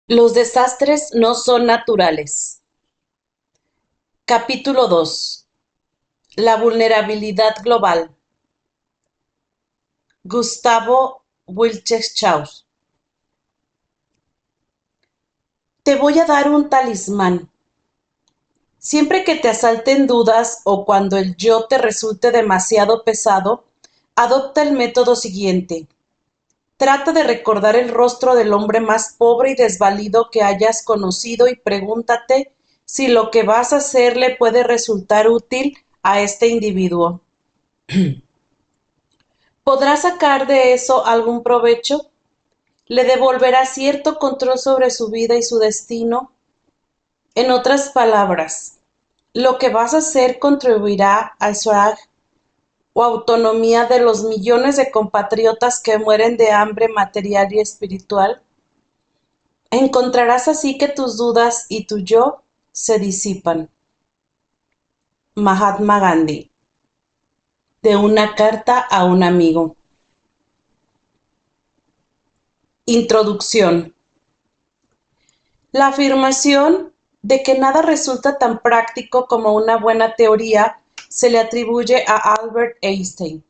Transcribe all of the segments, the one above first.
Los desastres no son naturales. Capítulo 2. La vulnerabilidad global. Gustavo Wiltshire. Te voy a dar un talismán. Siempre que te asalten dudas o cuando el yo te resulte demasiado pesado, adopta el método siguiente. Trata de recordar el rostro del hombre más pobre y desvalido que hayas conocido y pregúntate si lo que vas a hacer le puede resultar útil a este individuo. ¿Podrá sacar de eso algún provecho? ¿Le devolverá cierto control sobre su vida y su destino? En otras palabras, ¿lo que vas a hacer contribuirá al swag o autonomía de los millones de compatriotas que mueren de hambre material y espiritual? Encontrarás así que tus dudas y tu yo se disipan. Mahatma Gandhi. De una carta a un amigo. Introducción. La afirmación de que nada resulta tan práctico como una buena teoría se le atribuye a Albert Einstein.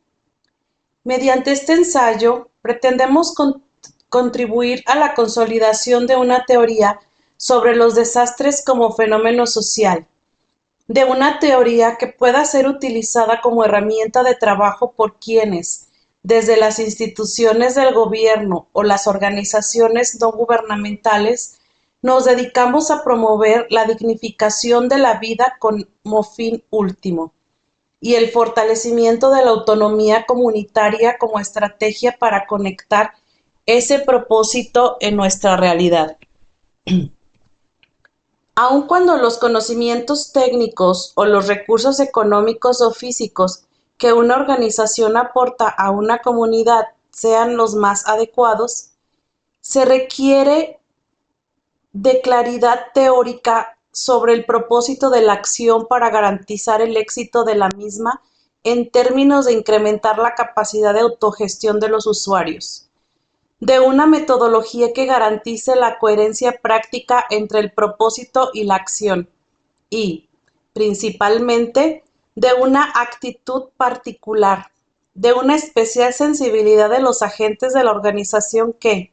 Mediante este ensayo, pretendemos contribuir a la consolidación de una teoría sobre los desastres como fenómeno social, de una teoría que pueda ser utilizada como herramienta de trabajo por quienes, desde las instituciones del gobierno o las organizaciones no gubernamentales, nos dedicamos a promover la dignificación de la vida como fin último y el fortalecimiento de la autonomía comunitaria como estrategia para conectar ese propósito en nuestra realidad. Aun cuando los conocimientos técnicos o los recursos económicos o físicos que una organización aporta a una comunidad sean los más adecuados, se requiere de claridad teórica sobre el propósito de la acción para garantizar el éxito de la misma en términos de incrementar la capacidad de autogestión de los usuarios, de una metodología que garantice la coherencia práctica entre el propósito y la acción y, principalmente, de una actitud particular, de una especial sensibilidad de los agentes de la organización que,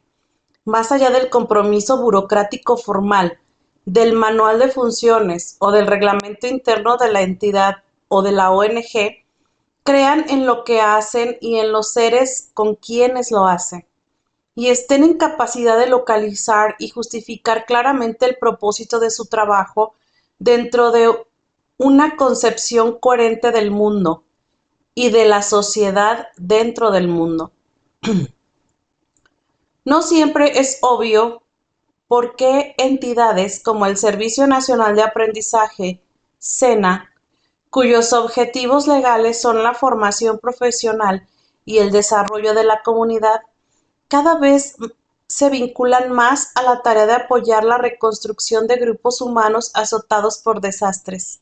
más allá del compromiso burocrático formal, del manual de funciones o del reglamento interno de la entidad o de la ONG, crean en lo que hacen y en los seres con quienes lo hacen, y estén en capacidad de localizar y justificar claramente el propósito de su trabajo dentro de una concepción coherente del mundo y de la sociedad dentro del mundo. No siempre es obvio por qué entidades como el Servicio Nacional de Aprendizaje, SENA, cuyos objetivos legales son la formación profesional y el desarrollo de la comunidad, cada vez se vinculan más a la tarea de apoyar la reconstrucción de grupos humanos azotados por desastres,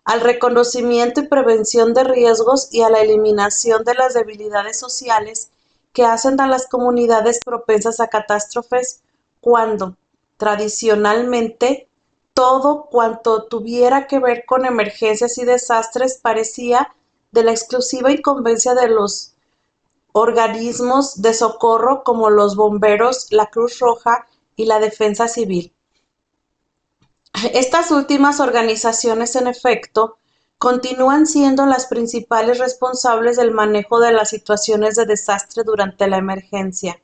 al reconocimiento y prevención de riesgos y a la eliminación de las debilidades sociales que hacen a las comunidades propensas a catástrofes cuando, tradicionalmente, todo cuanto tuviera que ver con emergencias y desastres parecía de la exclusiva incumbencia de los organismos de socorro como los bomberos, la Cruz Roja y la Defensa Civil. Estas últimas organizaciones, en efecto, continúan siendo las principales responsables del manejo de las situaciones de desastre durante la emergencia,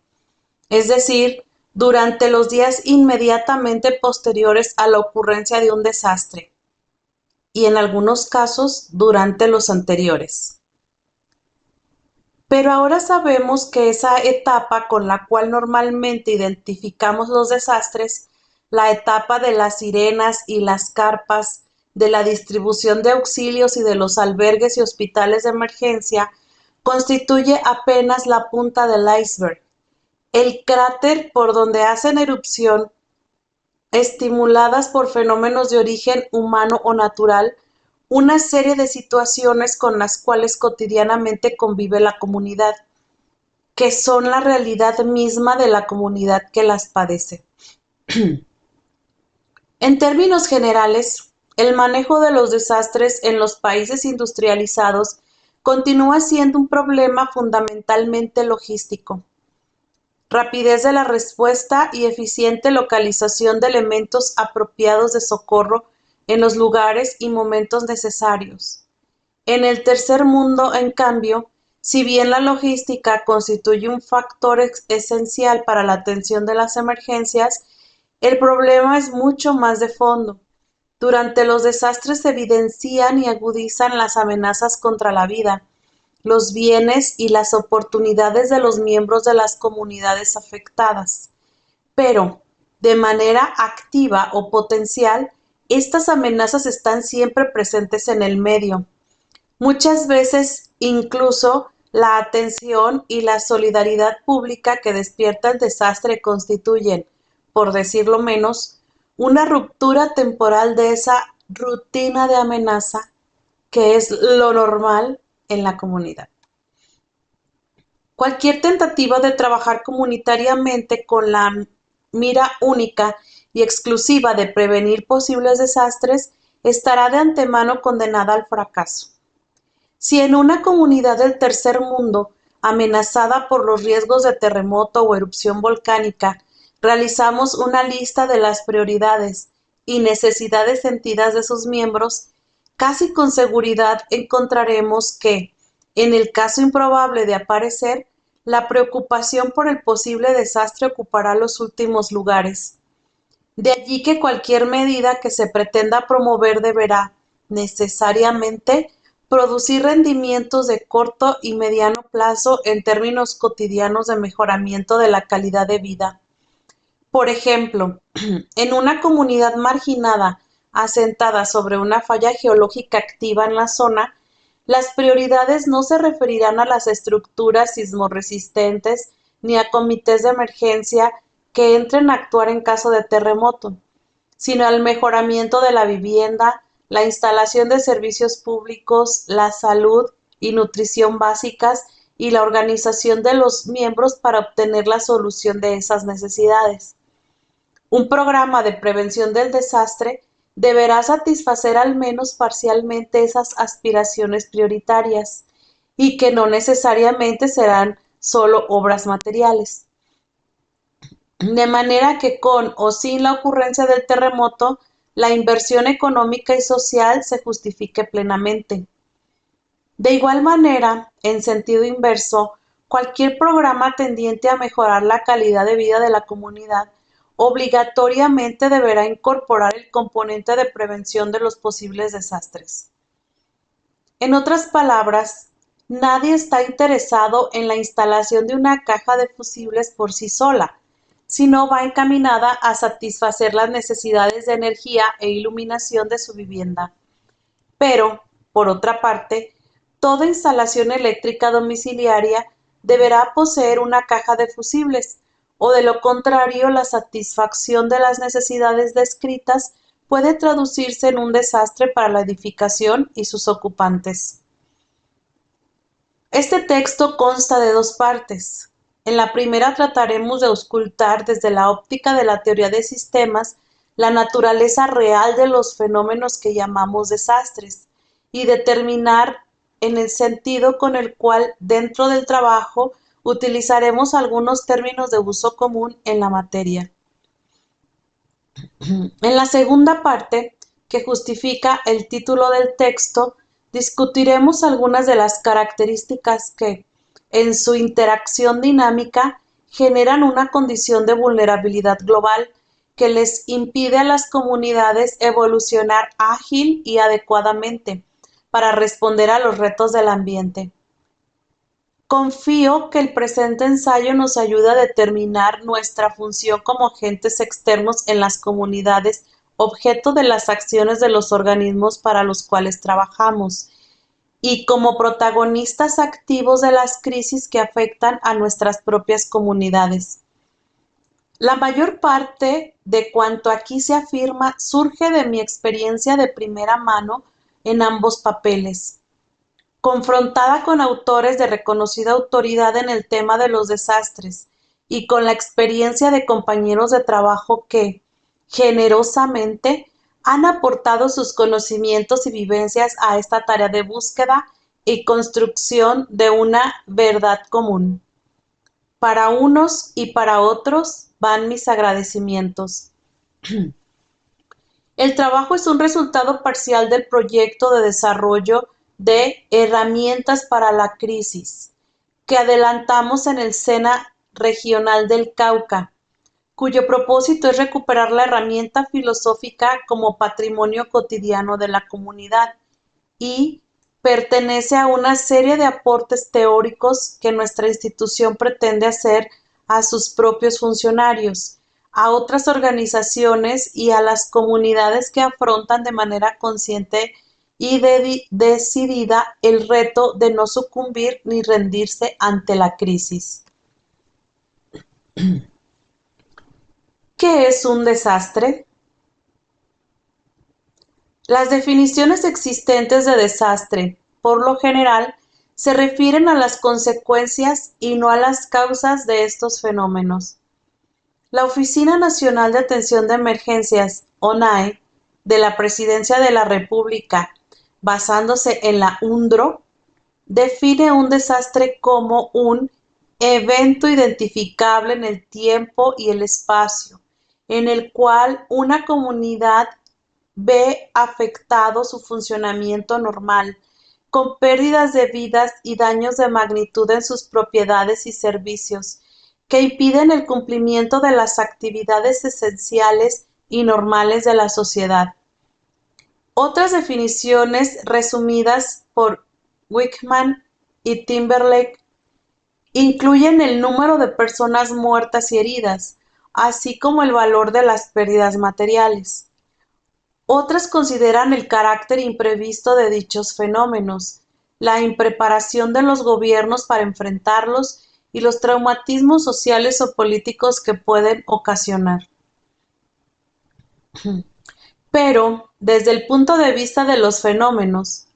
es decir, durante los días inmediatamente posteriores a la ocurrencia de un desastre, y en algunos casos durante los anteriores. Pero ahora sabemos que esa etapa con la cual normalmente identificamos los desastres, la etapa de las sirenas y las carpas, de la distribución de auxilios y de los albergues y hospitales de emergencia, constituye apenas la punta del iceberg, el cráter por donde hacen erupción, estimuladas por fenómenos de origen humano o natural, una serie de situaciones con las cuales cotidianamente convive la comunidad, que son la realidad misma de la comunidad que las padece. En términos generales, el manejo de los desastres en los países industrializados continúa siendo un problema fundamentalmente logístico. Rapidez de la respuesta y eficiente localización de elementos apropiados de socorro en los lugares y momentos necesarios. En el tercer mundo, en cambio, si bien la logística constituye un factor esencial para la atención de las emergencias, el problema es mucho más de fondo. Durante los desastres se evidencian y agudizan las amenazas contra la vida, los bienes y las oportunidades de los miembros de las comunidades afectadas. Pero, de manera activa o potencial, estas amenazas están siempre presentes en el medio. Muchas veces, incluso, la atención y la solidaridad pública que despierta el desastre constituyen, por decirlo menos, una ruptura temporal de esa rutina de amenaza que es lo normal en la comunidad. Cualquier tentativa de trabajar comunitariamente con la mira única y exclusiva de prevenir posibles desastres estará de antemano condenada al fracaso. Si en una comunidad del tercer mundo, amenazada por los riesgos de terremoto o erupción volcánica, realizamos una lista de las prioridades y necesidades sentidas de sus miembros, casi con seguridad encontraremos que, en el caso improbable de aparecer, la preocupación por el posible desastre ocupará los últimos lugares. De allí que cualquier medida que se pretenda promover deberá, necesariamente, producir rendimientos de corto y mediano plazo en términos cotidianos de mejoramiento de la calidad de vida. Por ejemplo, en una comunidad marginada asentada sobre una falla geológica activa en la zona, las prioridades no se referirán a las estructuras sismorresistentes ni a comités de emergencia que entren a actuar en caso de terremoto, sino al mejoramiento de la vivienda, la instalación de servicios públicos, la salud y nutrición básicas y la organización de los miembros para obtener la solución de esas necesidades. Un programa de prevención del desastre deberá satisfacer al menos parcialmente esas aspiraciones prioritarias y que no necesariamente serán solo obras materiales. De manera que con o sin la ocurrencia del terremoto, la inversión económica y social se justifique plenamente. De igual manera, en sentido inverso, cualquier programa tendiente a mejorar la calidad de vida de la comunidad obligatoriamente deberá incorporar el componente de prevención de los posibles desastres. En otras palabras, nadie está interesado en la instalación de una caja de fusibles por sí sola, sino va encaminada a satisfacer las necesidades de energía e iluminación de su vivienda. Pero, por otra parte, toda instalación eléctrica domiciliaria deberá poseer una caja de fusibles, o de lo contrario la satisfacción de las necesidades descritas puede traducirse en un desastre para la edificación y sus ocupantes. Este texto consta de dos partes. En la primera trataremos de auscultar desde la óptica de la teoría de sistemas la naturaleza real de los fenómenos que llamamos desastres y determinar en el sentido con el cual dentro del trabajo utilizaremos algunos términos de uso común en la materia. En la segunda parte, que justifica el título del texto, discutiremos algunas de las características que, en su interacción dinámica, generan una condición de vulnerabilidad global que les impide a las comunidades evolucionar ágil y adecuadamente para responder a los retos del ambiente. Confío que el presente ensayo nos ayude a determinar nuestra función como agentes externos en las comunidades, objeto de las acciones de los organismos para los cuales trabajamos, y como protagonistas activos de las crisis que afectan a nuestras propias comunidades. La mayor parte de cuanto aquí se afirma surge de mi experiencia de primera mano en ambos papeles. Confrontada con autores de reconocida autoridad en el tema de los desastres y con la experiencia de compañeros de trabajo que, generosamente han aportado sus conocimientos y vivencias a esta tarea de búsqueda y construcción de una verdad común. Para unos y para otros van mis agradecimientos. El trabajo es un resultado parcial del proyecto de desarrollo de herramientas para la crisis que adelantamos en el SENA Regional del Cauca, cuyo propósito es recuperar la herramienta filosófica como patrimonio cotidiano de la comunidad y pertenece a una serie de aportes teóricos que nuestra institución pretende hacer a sus propios funcionarios, a otras organizaciones y a las comunidades que afrontan de manera consciente y decidida el reto de no sucumbir ni rendirse ante la crisis. ¿Qué es un desastre? Las definiciones existentes de desastre, por lo general, se refieren a las consecuencias y no a las causas de estos fenómenos. La Oficina Nacional de Atención de Emergencias, ONAE, de la Presidencia de la República, basándose en la UNDRO, define un desastre como un evento identificable en el tiempo y el espacio, en el cual una comunidad ve afectado su funcionamiento normal, con pérdidas de vidas y daños de magnitud en sus propiedades y servicios, que impiden el cumplimiento de las actividades esenciales y normales de la sociedad. Otras definiciones resumidas por Wickman y Timberlake incluyen el número de personas muertas y heridas, así como el valor de las pérdidas materiales. Otras consideran el carácter imprevisto de dichos fenómenos, la impreparación de los gobiernos para enfrentarlos y los traumatismos sociales o políticos que pueden ocasionar. Pero, desde el punto de vista de los fenómenos,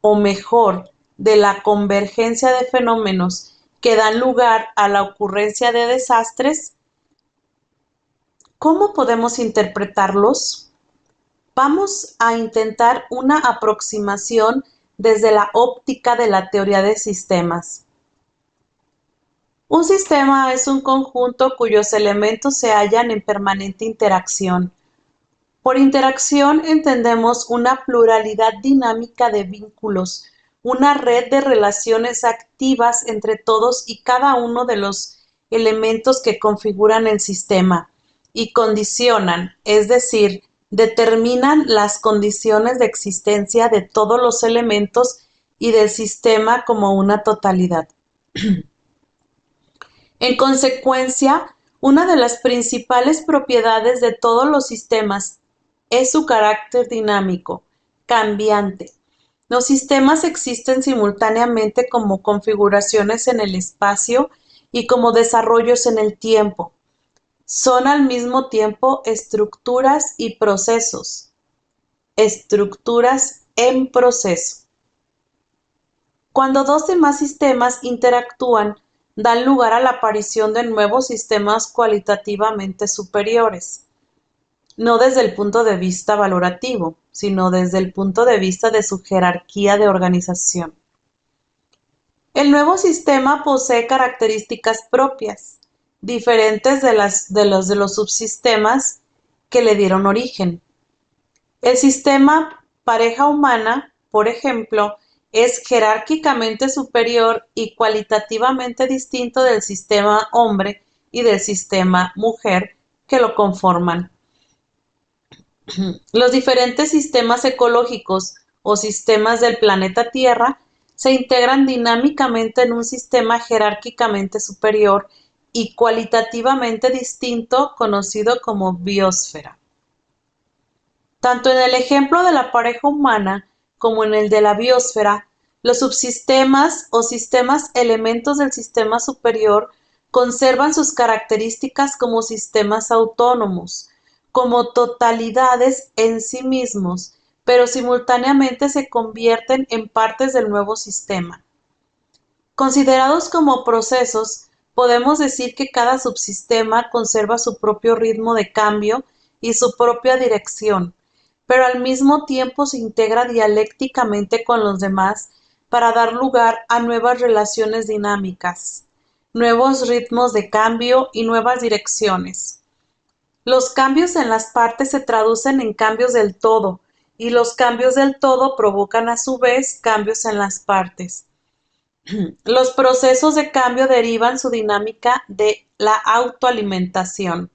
o mejor, de la convergencia de fenómenos que dan lugar a la ocurrencia de desastres, ¿cómo podemos interpretarlos? Vamos a intentar una aproximación desde la óptica de la teoría de sistemas. Un sistema es un conjunto cuyos elementos se hallan en permanente interacción. Por interacción entendemos una pluralidad dinámica de vínculos, una red de relaciones activas entre todos y cada uno de los elementos que configuran el sistema y condicionan, es decir, determinan las condiciones de existencia de todos los elementos y del sistema como una totalidad. En consecuencia, una de las principales propiedades de todos los sistemas es su carácter dinámico, cambiante. Los sistemas existen simultáneamente como configuraciones en el espacio y como desarrollos en el tiempo. Son al mismo tiempo estructuras y procesos. Estructuras en proceso. Cuando dos y más sistemas interactúan, dan lugar a la aparición de nuevos sistemas cualitativamente superiores, no desde el punto de vista valorativo, sino desde el punto de vista de su jerarquía de organización. El nuevo sistema posee características propias, diferentes de los subsistemas que le dieron origen. El sistema pareja humana, por ejemplo, es jerárquicamente superior y cualitativamente distinto del sistema hombre y del sistema mujer que lo conforman. Los diferentes sistemas ecológicos o sistemas del planeta Tierra se integran dinámicamente en un sistema jerárquicamente superior y cualitativamente distinto conocido como biosfera. Tanto en el ejemplo de la pareja humana como en el de la biosfera, los subsistemas o sistemas elementos del sistema superior conservan sus características como sistemas autónomos, como totalidades en sí mismos, pero simultáneamente se convierten en partes del nuevo sistema. Considerados como procesos, podemos decir que cada subsistema conserva su propio ritmo de cambio y su propia dirección, pero al mismo tiempo se integra dialécticamente con los demás para dar lugar a nuevas relaciones dinámicas, nuevos ritmos de cambio y nuevas direcciones. Los cambios en las partes se traducen en cambios del todo, y los cambios del todo provocan a su vez cambios en las partes. Los procesos de cambio derivan su dinámica de la autoalimentación.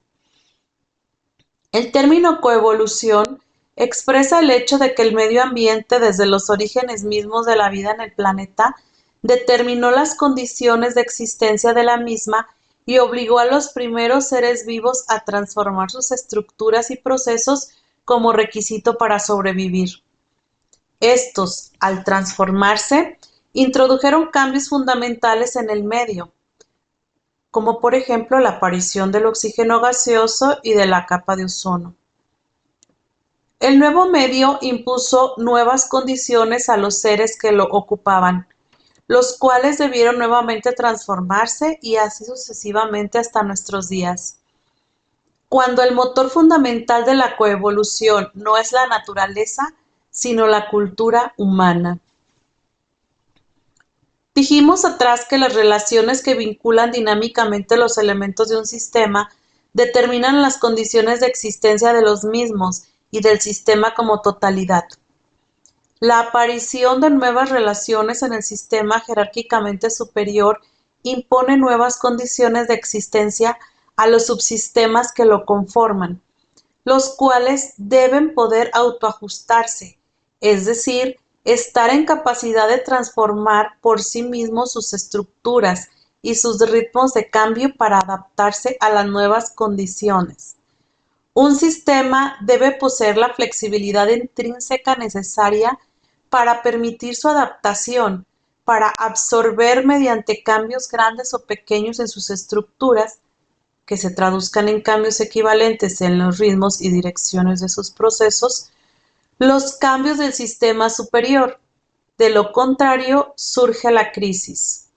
El término coevolución expresa el hecho de que el medio ambiente, desde los orígenes mismos de la vida en el planeta, determinó las condiciones de existencia de la misma y obligó a los primeros seres vivos a transformar sus estructuras y procesos como requisito para sobrevivir. Estos, al transformarse, introdujeron cambios fundamentales en el medio, como por ejemplo la aparición del oxígeno gaseoso y de la capa de ozono. El nuevo medio impuso nuevas condiciones a los seres que lo ocupaban, los cuales debieron nuevamente transformarse y así sucesivamente hasta nuestros días. Cuando el motor fundamental de la coevolución no es la naturaleza, sino la cultura humana. Dijimos atrás que las relaciones que vinculan dinámicamente los elementos de un sistema determinan las condiciones de existencia de los mismos y del sistema como totalidad. La aparición de nuevas relaciones en el sistema jerárquicamente superior impone nuevas condiciones de existencia a los subsistemas que lo conforman, los cuales deben poder autoajustarse, es decir, estar en capacidad de transformar por sí mismos sus estructuras y sus ritmos de cambio para adaptarse a las nuevas condiciones. Un sistema debe poseer la flexibilidad intrínseca necesaria para permitir su adaptación, para absorber mediante cambios grandes o pequeños en sus estructuras, que se traduzcan en cambios equivalentes en los ritmos y direcciones de sus procesos, los cambios del sistema superior. De lo contrario, surge la crisis.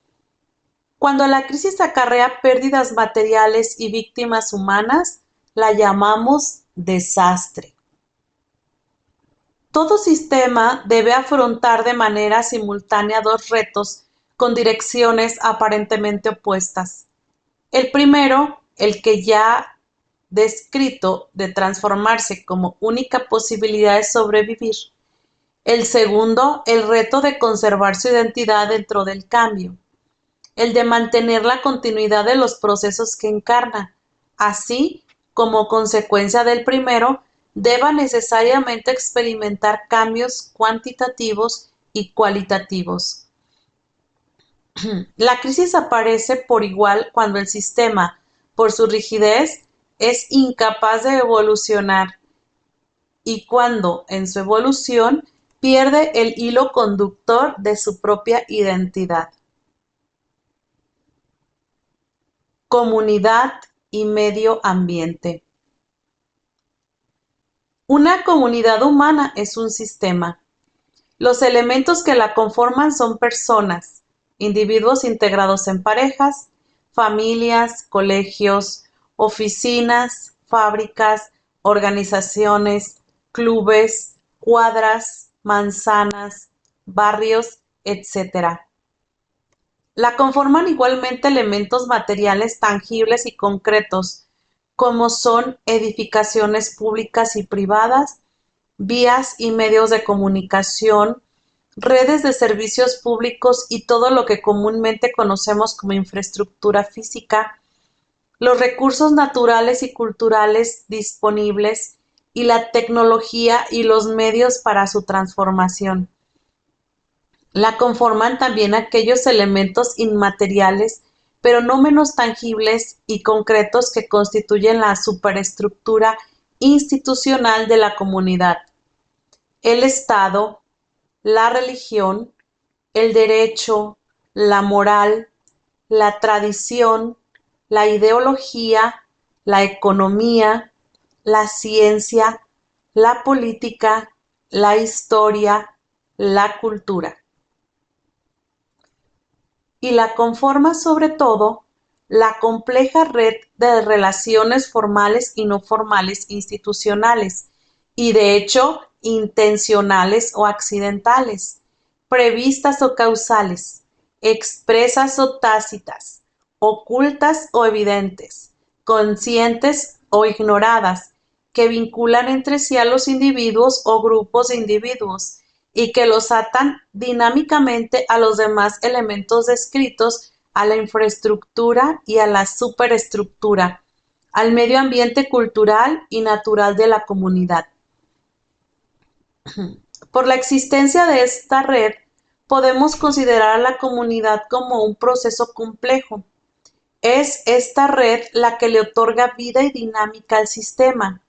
Cuando la crisis acarrea pérdidas materiales y víctimas humanas, la llamamos desastre. Todo sistema debe afrontar de manera simultánea dos retos con direcciones aparentemente opuestas. El primero, el que ya descrito, de transformarse como única posibilidad de sobrevivir. El segundo, el reto de conservar su identidad dentro del cambio. El de mantener la continuidad de los procesos que encarna, así como consecuencia del primero, deba necesariamente experimentar cambios cuantitativos y cualitativos. La crisis aparece por igual cuando el sistema, por su rigidez, es incapaz de evolucionar y cuando, en su evolución, pierde el hilo conductor de su propia identidad. Comunidad y medio ambiente. Una comunidad humana es un sistema. Los elementos que la conforman son personas, individuos integrados en parejas, familias, colegios, oficinas, fábricas, organizaciones, clubes, cuadras, manzanas, barrios, etc. La conforman igualmente elementos materiales tangibles y concretos, como son edificaciones públicas y privadas, vías y medios de comunicación, redes de servicios públicos y todo lo que comúnmente conocemos como infraestructura física, los recursos naturales y culturales disponibles y la tecnología y los medios para su transformación. La conforman también aquellos elementos inmateriales, pero no menos tangibles y concretos que constituyen la superestructura institucional de la comunidad: el Estado, la religión, el derecho, la moral, la tradición, la ideología, la economía, la ciencia, la política, la historia, la cultura. Y la conforma sobre todo la compleja red de relaciones formales y no formales institucionales, y de hecho intencionales o accidentales, previstas o causales, expresas o tácitas, ocultas o evidentes, conscientes o ignoradas, que vinculan entre sí a los individuos o grupos de individuos y que los atan dinámicamente a los demás elementos descritos, a la infraestructura y a la superestructura, al medio ambiente cultural y natural de la comunidad. Por la existencia de esta red, podemos considerar a la comunidad como un proceso complejo. Es esta red la que le otorga vida y dinámica al sistema,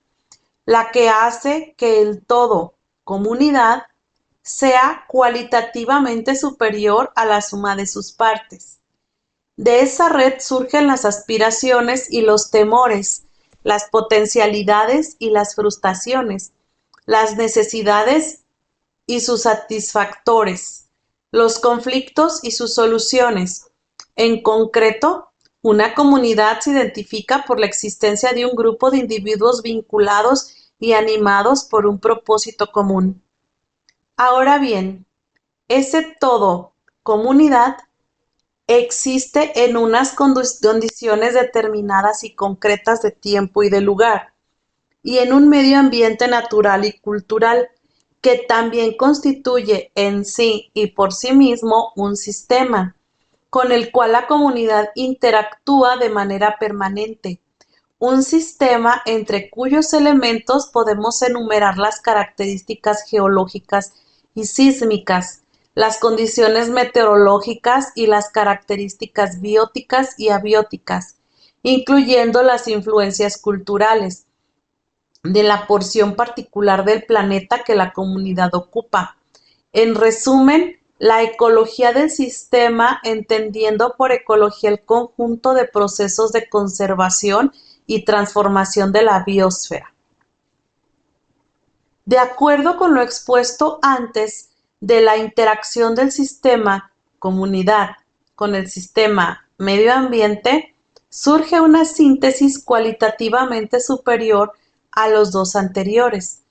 la que hace que el todo, comunidad, sea cualitativamente superior a la suma de sus partes. De esa red surgen las aspiraciones y los temores, las potencialidades y las frustraciones, las necesidades y sus satisfactores, los conflictos y sus soluciones. En concreto, una comunidad se identifica por la existencia de un grupo de individuos vinculados y animados por un propósito común. Ahora bien, ese todo, comunidad, existe en unas condiciones determinadas y concretas de tiempo y de lugar, y en un medio ambiente natural y cultural que también constituye en sí y por sí mismo un sistema, con el cual la comunidad interactúa de manera permanente. Un sistema entre cuyos elementos podemos enumerar las características geológicas y sísmicas, las condiciones meteorológicas y las características bióticas y abióticas, incluyendo las influencias culturales de la porción particular del planeta que la comunidad ocupa. En resumen, la ecología del sistema, entendiendo por ecología el conjunto de procesos de conservación y transformación de la biosfera. De acuerdo con lo expuesto antes de la interacción del sistema comunidad con el sistema medio ambiente, surge una síntesis cualitativamente superior a los dos anteriores,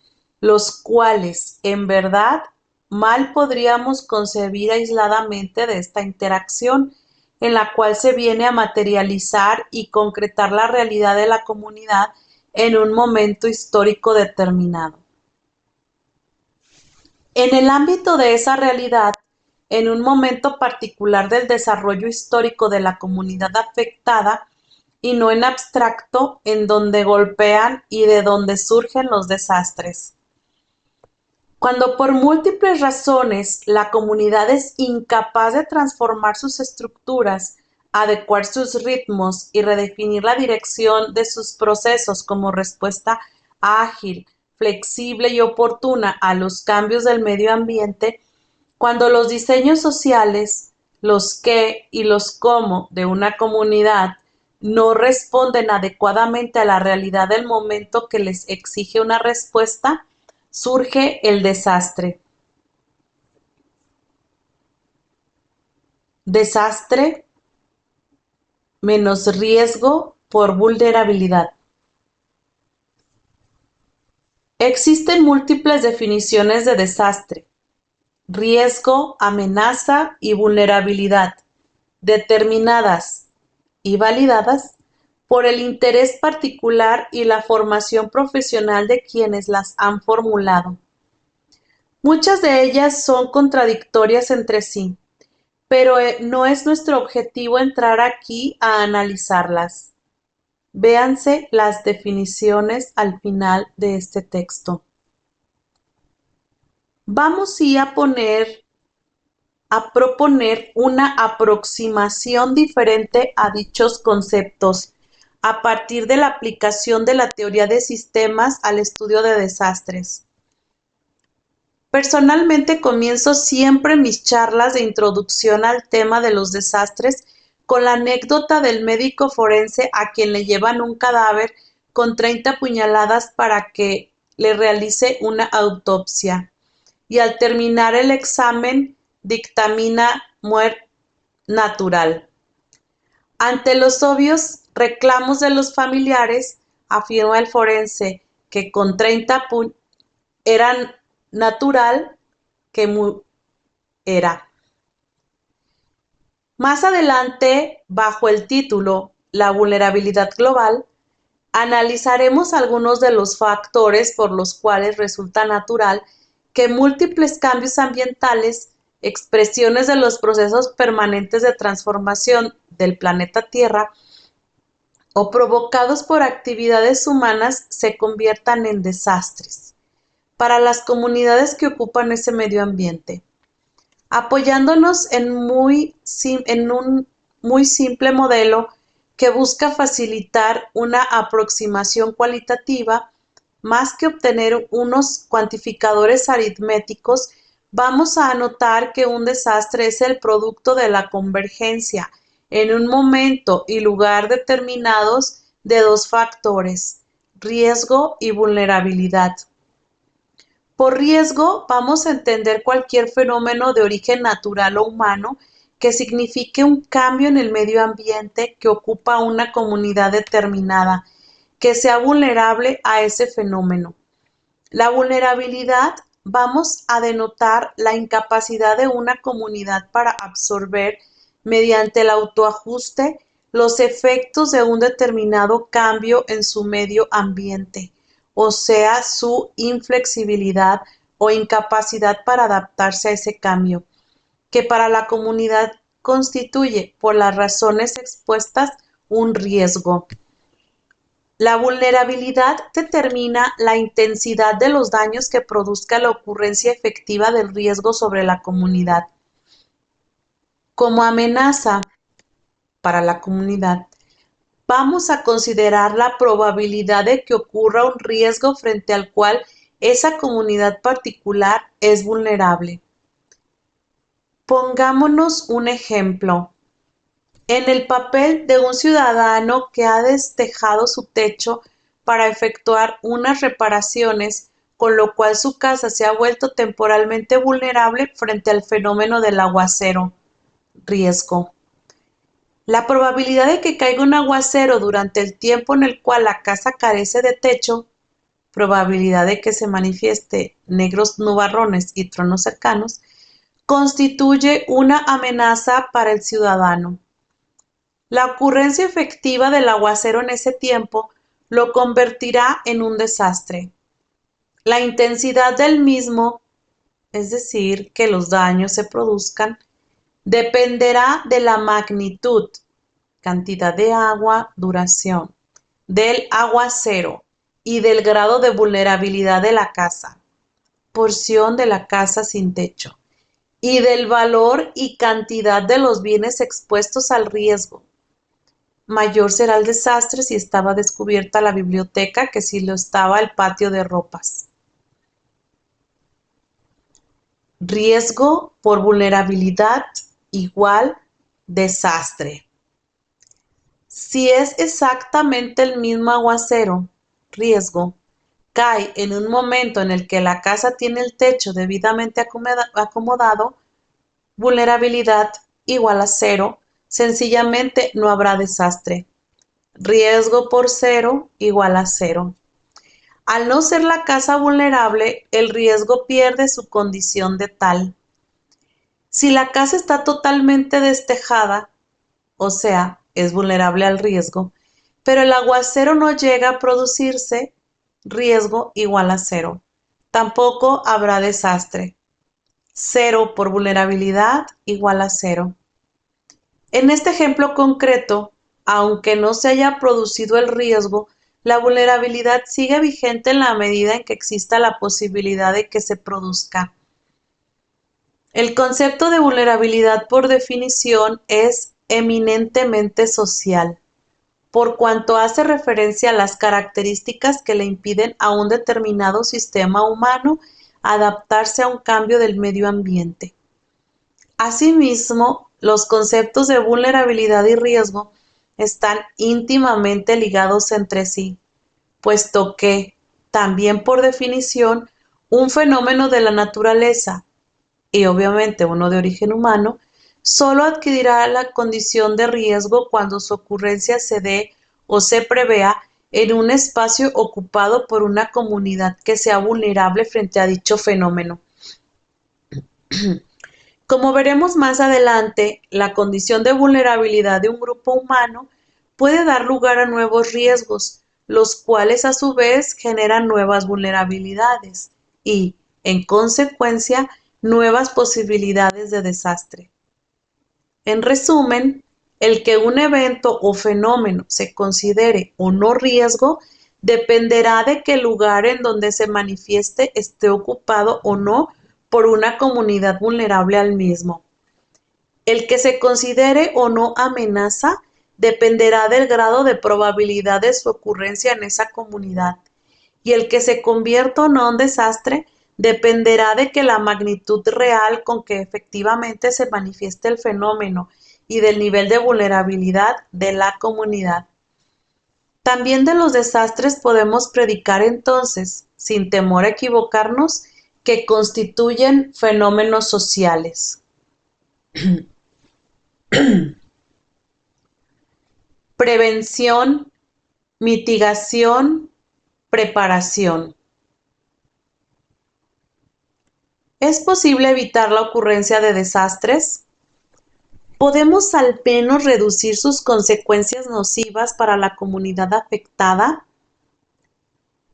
los cuales, en verdad, mal podríamos concebir aisladamente de esta interacción, en la cual se viene a materializar y concretar la realidad de la comunidad en un momento histórico determinado. En el ámbito de esa realidad, en un momento particular del desarrollo histórico de la comunidad afectada, y no en abstracto, en donde golpean y de donde surgen los desastres. Cuando por múltiples razones la comunidad es incapaz de transformar sus estructuras, adecuar sus ritmos y redefinir la dirección de sus procesos como respuesta ágil, flexible y oportuna a los cambios del medio ambiente, cuando los diseños sociales, los qué y los cómo de una comunidad no responden adecuadamente a la realidad del momento que les exige una respuesta, surge el desastre. Desastre menos riesgo por vulnerabilidad. Existen múltiples definiciones de desastre: riesgo, amenaza y vulnerabilidad, determinadas y validadas por el interés particular y la formación profesional de quienes las han formulado. Muchas de ellas son contradictorias entre sí, pero no es nuestro objetivo entrar aquí a analizarlas. Véanse las definiciones al final de este texto. Vamos a proponer una aproximación diferente a dichos conceptos a partir de la aplicación de la teoría de sistemas al estudio de desastres. Personalmente comienzo siempre mis charlas de introducción al tema de los desastres con la anécdota del médico forense a quien le llevan un cadáver con 30 puñaladas para que le realice una autopsia, y al terminar el examen dictamina muerte natural. Ante los obvios reclamos de los familiares, afirma el forense que con 30 era natural que era. Más adelante, bajo el título La vulnerabilidad global, analizaremos algunos de los factores por los cuales resulta natural que múltiples cambios ambientales, expresiones de los procesos permanentes de transformación del planeta Tierra o provocados por actividades humanas se conviertan en desastres para las comunidades que ocupan ese medio ambiente. Apoyándonos en un muy simple modelo que busca facilitar una aproximación cualitativa, más que obtener unos cuantificadores aritméticos, vamos a anotar que un desastre es el producto de la convergencia en un momento y lugar determinados de dos factores: riesgo y vulnerabilidad. Por riesgo vamos a entender cualquier fenómeno de origen natural o humano que signifique un cambio en el medio ambiente que ocupa una comunidad determinada, que sea vulnerable a ese fenómeno. La vulnerabilidad vamos a denotar la incapacidad de una comunidad para absorber mediante el autoajuste los efectos de un determinado cambio en su medio ambiente, o sea, su inflexibilidad o incapacidad para adaptarse a ese cambio, que para la comunidad constituye, por las razones expuestas, un riesgo. La vulnerabilidad determina la intensidad de los daños que produzca la ocurrencia efectiva del riesgo sobre la comunidad. Como amenaza para la comunidad, vamos a considerar la probabilidad de que ocurra un riesgo frente al cual esa comunidad particular es vulnerable. Pongámonos un ejemplo. En el papel de un ciudadano que ha destejado su techo para efectuar unas reparaciones, con lo cual su casa se ha vuelto temporalmente vulnerable frente al fenómeno del aguacero. Riesgo. La probabilidad de que caiga un aguacero durante el tiempo en el cual la casa carece de techo, probabilidad de que se manifieste negros nubarrones y truenos cercanos, constituye una amenaza para el ciudadano. La ocurrencia efectiva del aguacero en ese tiempo lo convertirá en un desastre. La intensidad del mismo, es decir, que los daños se produzcan, dependerá de la magnitud, cantidad de agua, duración, del aguacero y del grado de vulnerabilidad de la casa, porción de la casa sin techo, y del valor y cantidad de los bienes expuestos al riesgo. Mayor será el desastre si estaba descubierta la biblioteca que si lo estaba el patio de ropas. Riesgo por vulnerabilidad igual desastre. Si es exactamente el mismo aguacero, riesgo, cae en un momento en el que la casa tiene el techo debidamente acomodado, vulnerabilidad igual a cero, sencillamente no habrá desastre. Riesgo por cero igual a cero. Al no ser la casa vulnerable, el riesgo pierde su condición de tal. Si la casa está totalmente destejada, o sea, es vulnerable al riesgo, pero el aguacero no llega a producirse, riesgo igual a cero. Tampoco habrá desastre. Cero por vulnerabilidad igual a cero. En este ejemplo concreto, aunque no se haya producido el riesgo, la vulnerabilidad sigue vigente en la medida en que exista la posibilidad de que se produzca. El concepto de vulnerabilidad, por definición, es eminentemente social, por cuanto hace referencia a las características que le impiden a un determinado sistema humano adaptarse a un cambio del medio ambiente. Asimismo, los conceptos de vulnerabilidad y riesgo están íntimamente ligados entre sí, puesto que, también por definición, un fenómeno de la naturaleza, y obviamente uno de origen humano, solo adquirirá la condición de riesgo cuando su ocurrencia se dé o se prevea en un espacio ocupado por una comunidad que sea vulnerable frente a dicho fenómeno. Como veremos más adelante, la condición de vulnerabilidad de un grupo humano puede dar lugar a nuevos riesgos, los cuales a su vez generan nuevas vulnerabilidades y, en consecuencia, nuevas posibilidades de desastre. En resumen, el que un evento o fenómeno se considere o no riesgo dependerá de que el lugar en donde se manifieste esté ocupado o no por una comunidad vulnerable al mismo. El que se considere o no amenaza dependerá del grado de probabilidad de su ocurrencia en esa comunidad, y el que se convierta o no en desastre dependerá de que la magnitud real con que efectivamente se manifieste el fenómeno y del nivel de vulnerabilidad de la comunidad. También de los desastres podemos predicar entonces, sin temor a equivocarnos, que constituyen fenómenos sociales. Prevención, mitigación, preparación. ¿Es posible evitar la ocurrencia de desastres? ¿Podemos al menos reducir sus consecuencias nocivas para la comunidad afectada?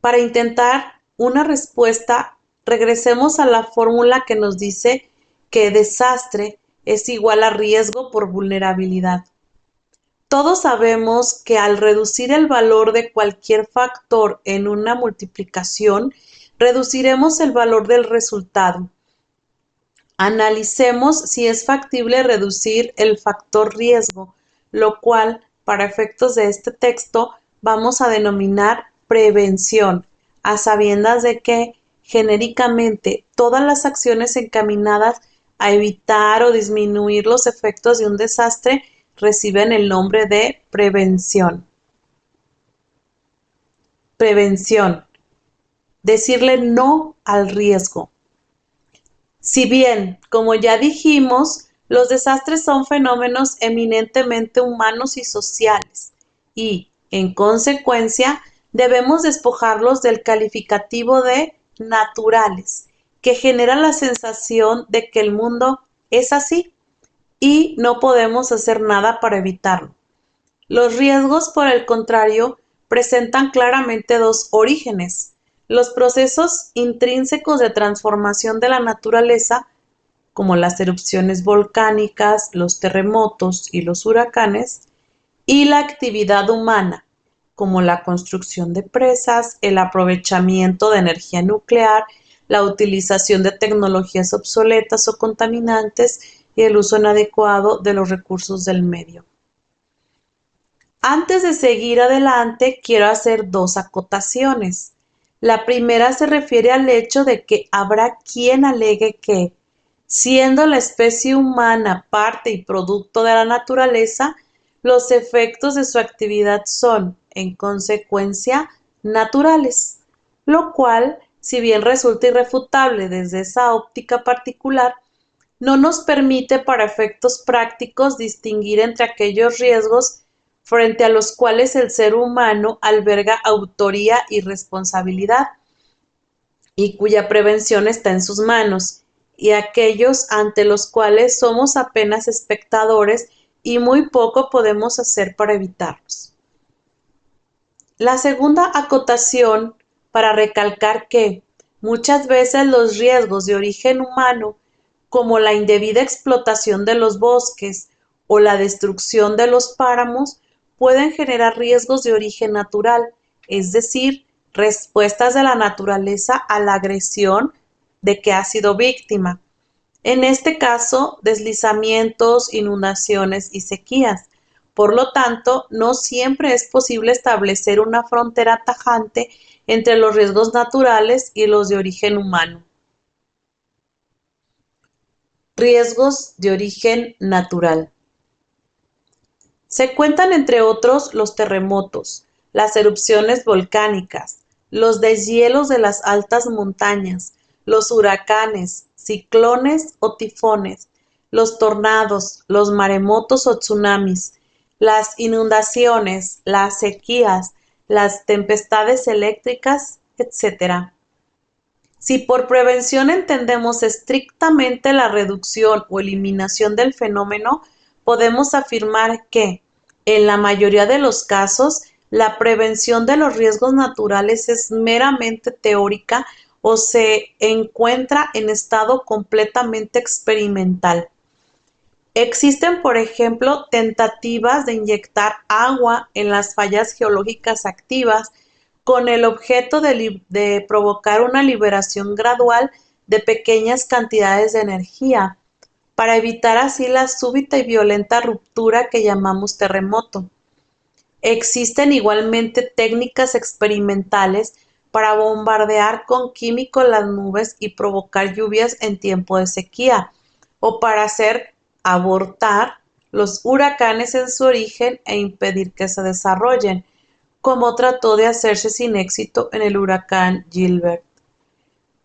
Para intentar una respuesta, regresemos a la fórmula que nos dice que desastre es igual a riesgo por vulnerabilidad. Todos sabemos que al reducir el valor de cualquier factor en una multiplicación, reduciremos el valor del resultado. Analicemos si es factible reducir el factor riesgo, lo cual, para efectos de este texto, vamos a denominar prevención, a sabiendas de que, genéricamente, todas las acciones encaminadas a evitar o disminuir los efectos de un desastre reciben el nombre de prevención. Prevención. Decirle no al riesgo. Si bien, como ya dijimos, los desastres son fenómenos eminentemente humanos y sociales y, en consecuencia, debemos despojarlos del calificativo de naturales, que genera la sensación de que el mundo es así y no podemos hacer nada para evitarlo. Los riesgos, por el contrario, presentan claramente dos orígenes: los procesos intrínsecos de transformación de la naturaleza, como las erupciones volcánicas, los terremotos y los huracanes, y la actividad humana, como la construcción de presas, el aprovechamiento de energía nuclear, la utilización de tecnologías obsoletas o contaminantes y el uso inadecuado de los recursos del medio. Antes de seguir adelante, quiero hacer dos acotaciones. La primera se refiere al hecho de que habrá quien alegue que, siendo la especie humana parte y producto de la naturaleza, los efectos de su actividad son, en consecuencia, naturales, lo cual, si bien resulta irrefutable desde esa óptica particular, no nos permite para efectos prácticos distinguir entre aquellos riesgos frente a los cuales el ser humano alberga autoría y responsabilidad, y cuya prevención está en sus manos, y aquellos ante los cuales somos apenas espectadores y muy poco podemos hacer para evitarlos. La segunda acotación, para recalcar que muchas veces los riesgos de origen humano, como la indebida explotación de los bosques o la destrucción de los páramos, pueden generar riesgos de origen natural, es decir, respuestas de la naturaleza a la agresión de que ha sido víctima. En este caso, deslizamientos, inundaciones y sequías. Por lo tanto, no siempre es posible establecer una frontera tajante entre los riesgos naturales y los de origen humano. Riesgos de origen natural. Se cuentan entre otros los terremotos, las erupciones volcánicas, los deshielos de las altas montañas, los huracanes, ciclones o tifones, los tornados, los maremotos o tsunamis, las inundaciones, las sequías, las tempestades eléctricas, etcétera. Si por prevención entendemos estrictamente la reducción o eliminación del fenómeno, podemos afirmar que, en la mayoría de los casos, la prevención de los riesgos naturales es meramente teórica o se encuentra en estado completamente experimental. Existen, por ejemplo, tentativas de inyectar agua en las fallas geológicas activas con el objeto de provocar una liberación gradual de pequeñas cantidades de energía, para evitar así la súbita y violenta ruptura que llamamos terremoto. Existen igualmente técnicas experimentales para bombardear con químicos las nubes y provocar lluvias en tiempo de sequía, o para hacer abortar los huracanes en su origen e impedir que se desarrollen, como trató de hacerse sin éxito en el huracán Gilbert.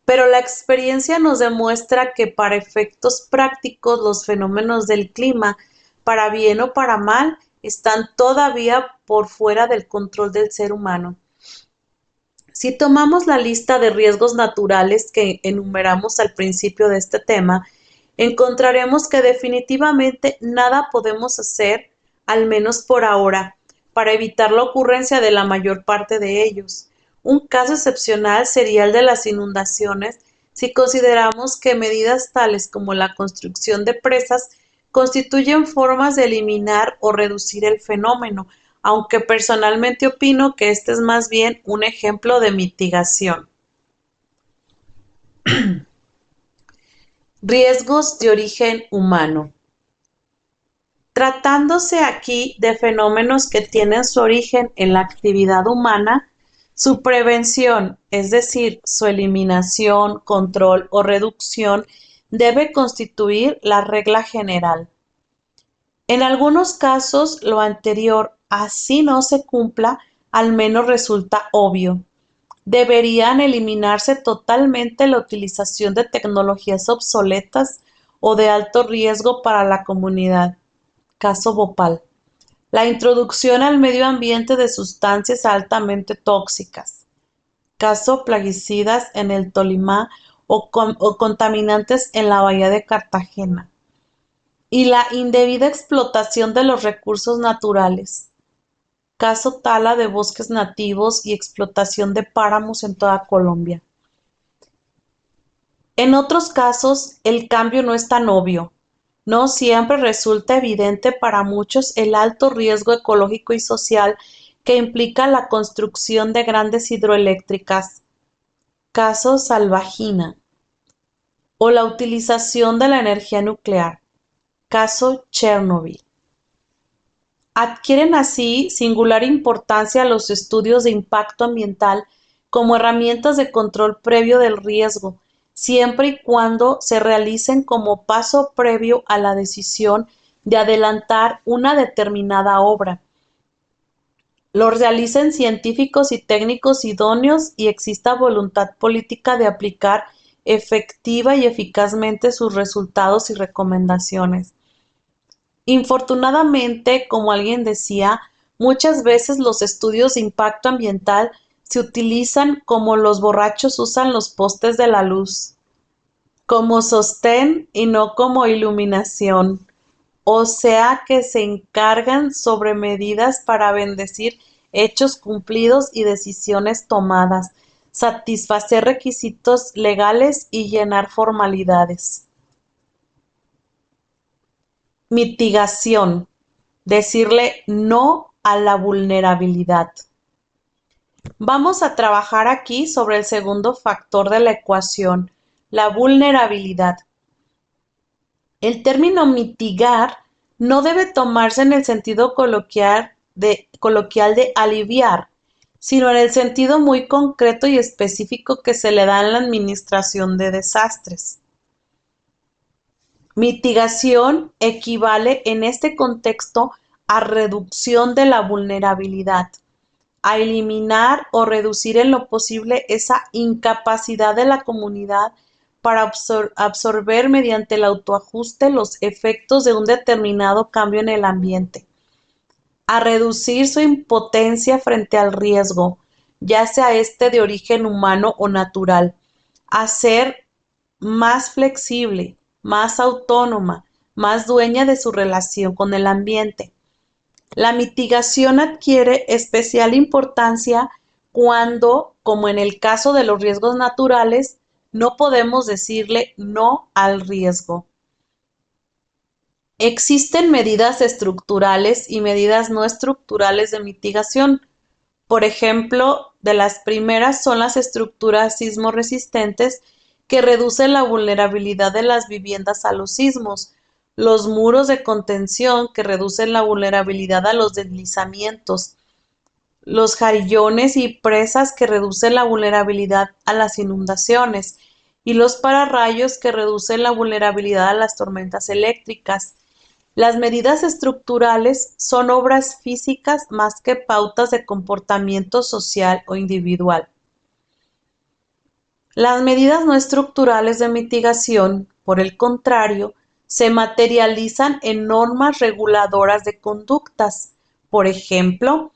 Pero la experiencia nos demuestra que para efectos prácticos los fenómenos del clima, para bien o para mal, están todavía por fuera del control del ser humano. Si tomamos la lista de riesgos naturales que enumeramos al principio de este tema, encontraremos que definitivamente nada podemos hacer, al menos por ahora, para evitar la ocurrencia de la mayor parte de ellos. Un caso excepcional sería el de las inundaciones, si consideramos que medidas tales como la construcción de presas constituyen formas de eliminar o reducir el fenómeno, aunque personalmente opino que este es más bien un ejemplo de mitigación. Riesgos de origen humano. Tratándose aquí de fenómenos que tienen su origen en la actividad humana, su prevención, es decir, su eliminación, control o reducción, debe constituir la regla general. En algunos casos, lo anterior, así no se cumpla, al menos resulta obvio. Deberían eliminarse totalmente la utilización de tecnologías obsoletas o de alto riesgo para la comunidad. Caso Bhopal. La introducción al medio ambiente de sustancias altamente tóxicas. Caso plaguicidas en el Tolima o contaminantes en la bahía de Cartagena. Y la indebida explotación de los recursos naturales. Caso tala de bosques nativos y explotación de páramos en toda Colombia. En otros casos, el cambio no es tan obvio. No siempre resulta evidente para muchos el alto riesgo ecológico y social que implica la construcción de grandes hidroeléctricas, caso Salvagina, o la utilización de la energía nuclear, caso Chernobyl. Adquieren así singular importancia los estudios de impacto ambiental como herramientas de control previo del riesgo, siempre y cuando se realicen como paso previo a la decisión de adelantar una determinada obra. Los realicen científicos y técnicos idóneos y exista voluntad política de aplicar efectiva y eficazmente sus resultados y recomendaciones. Infortunadamente, como alguien decía, muchas veces los estudios de impacto ambiental se utilizan como los borrachos usan los postes de la luz, como sostén y no como iluminación, o sea que se encargan sobre medidas para bendecir hechos cumplidos y decisiones tomadas, satisfacer requisitos legales y llenar formalidades. Mitigación. Decirle no a la vulnerabilidad. Vamos a trabajar aquí sobre el segundo factor de la ecuación, la vulnerabilidad. El término mitigar no debe tomarse en el sentido coloquial de aliviar, sino en el sentido muy concreto y específico que se le da en la administración de desastres. Mitigación equivale en este contexto a reducción de la vulnerabilidad, a eliminar o reducir en lo posible esa incapacidad de la comunidad para absorber mediante el autoajuste los efectos de un determinado cambio en el ambiente, a reducir su impotencia frente al riesgo, ya sea este de origen humano o natural, a ser más flexible, más autónoma, más dueña de su relación con el ambiente. La mitigación adquiere especial importancia cuando, como en el caso de los riesgos naturales, no podemos decirle no al riesgo. Existen medidas estructurales y medidas no estructurales de mitigación. Por ejemplo, de las primeras son las estructuras sismorresistentes que reducen la vulnerabilidad de las viviendas a los sismos, los muros de contención que reducen la vulnerabilidad a los deslizamientos, los jarillones y presas que reducen la vulnerabilidad a las inundaciones y los pararrayos que reducen la vulnerabilidad a las tormentas eléctricas. Las medidas estructurales son obras físicas más que pautas de comportamiento social o individual. Las medidas no estructurales de mitigación, por el contrario, se materializan en normas reguladoras de conductas. Por ejemplo,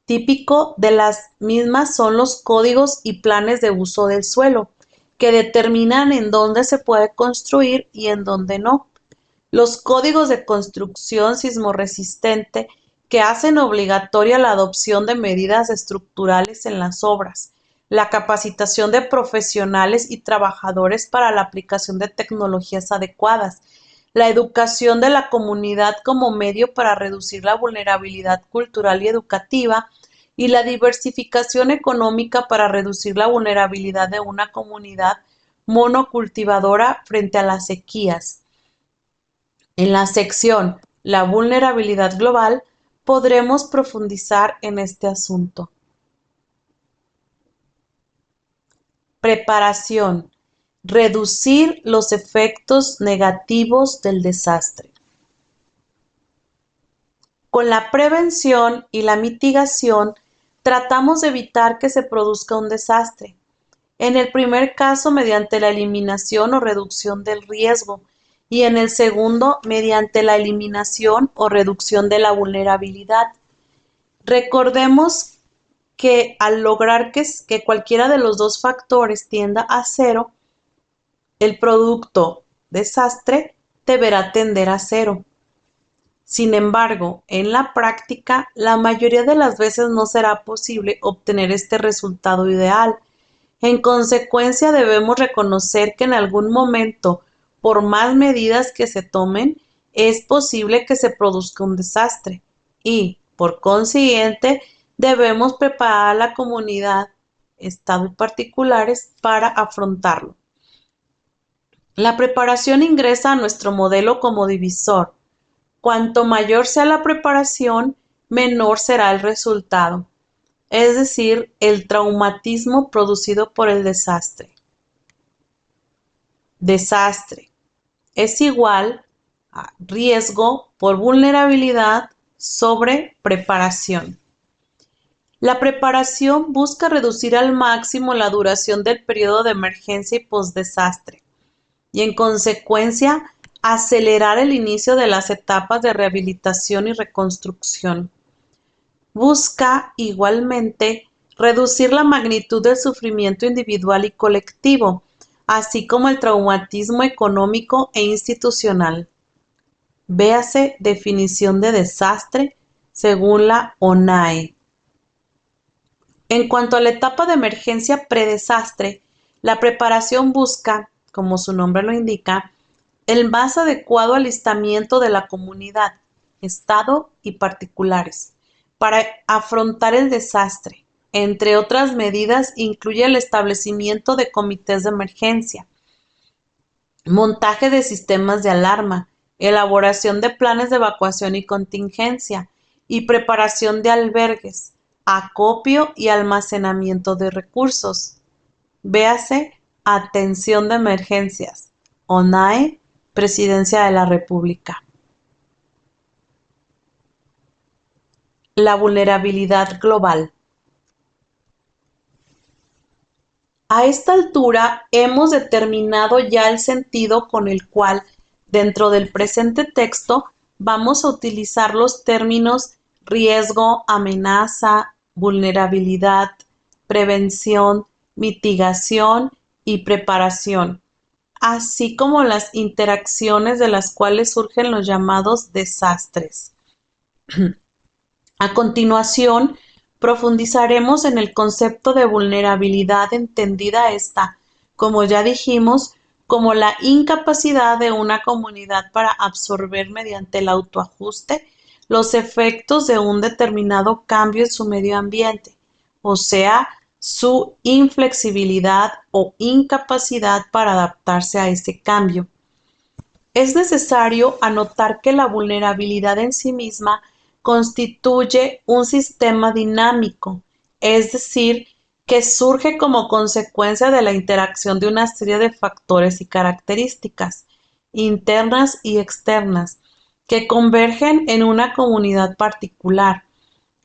típico de las mismas son los códigos y planes de uso del suelo, que determinan en dónde se puede construir y en dónde no. Los códigos de construcción sismorresistente que hacen obligatoria la adopción de medidas estructurales en las obras, la capacitación de profesionales y trabajadores para la aplicación de tecnologías adecuadas, la educación de la comunidad como medio para reducir la vulnerabilidad cultural y educativa, y la diversificación económica para reducir la vulnerabilidad de una comunidad monocultivadora frente a las sequías. En la sección "La vulnerabilidad global" podremos profundizar en este asunto. Preparación: reducir los efectos negativos del desastre. Con la prevención y la mitigación tratamos de evitar que se produzca un desastre. En el primer caso, mediante la eliminación o reducción del riesgo, y en el segundo, mediante la eliminación o reducción de la vulnerabilidad. Recordemos que al lograr que cualquiera de los dos factores tienda a cero, el producto desastre deberá tender a cero. Sin embargo, en la práctica, la mayoría de las veces no será posible obtener este resultado ideal. En consecuencia, debemos reconocer que en algún momento, por más medidas que se tomen, es posible que se produzca un desastre y, por consiguiente, debemos preparar a la comunidad, Estado y particulares para afrontarlo. La preparación ingresa a nuestro modelo como divisor. Cuanto mayor sea la preparación, menor será el resultado, es decir, el traumatismo producido por el desastre. Desastre es igual a riesgo por vulnerabilidad sobre preparación. La preparación busca reducir al máximo la duración del periodo de emergencia y postdesastre y, en consecuencia, acelerar el inicio de las etapas de rehabilitación y reconstrucción. Busca, igualmente, reducir la magnitud del sufrimiento individual y colectivo, así como el traumatismo económico e institucional. Véase definición de desastre según la ONAE. En cuanto a la etapa de emergencia predesastre, la preparación busca, como su nombre lo indica, el más adecuado alistamiento de la comunidad, Estado y particulares para afrontar el desastre. Entre otras medidas, incluye el establecimiento de comités de emergencia, montaje de sistemas de alarma, elaboración de planes de evacuación y contingencia, y preparación de albergues, acopio y almacenamiento de recursos. Véase Atención de Emergencias, ONAE, Presidencia de la República. La vulnerabilidad global. A esta altura hemos determinado ya el sentido con el cual, dentro del presente texto, vamos a utilizar los términos riesgo, amenaza, vulnerabilidad, prevención, mitigación y preparación, así como las interacciones de las cuales surgen los llamados desastres. A continuación, profundizaremos en el concepto de vulnerabilidad, entendida esta, como ya dijimos, como la incapacidad de una comunidad para absorber mediante el autoajuste los efectos de un determinado cambio en su medio ambiente, o sea, su inflexibilidad o incapacidad para adaptarse a ese cambio. Es necesario anotar que la vulnerabilidad en sí misma constituye un sistema dinámico, es decir, que surge como consecuencia de la interacción de una serie de factores y características, internas y externas, que convergen en una comunidad particular.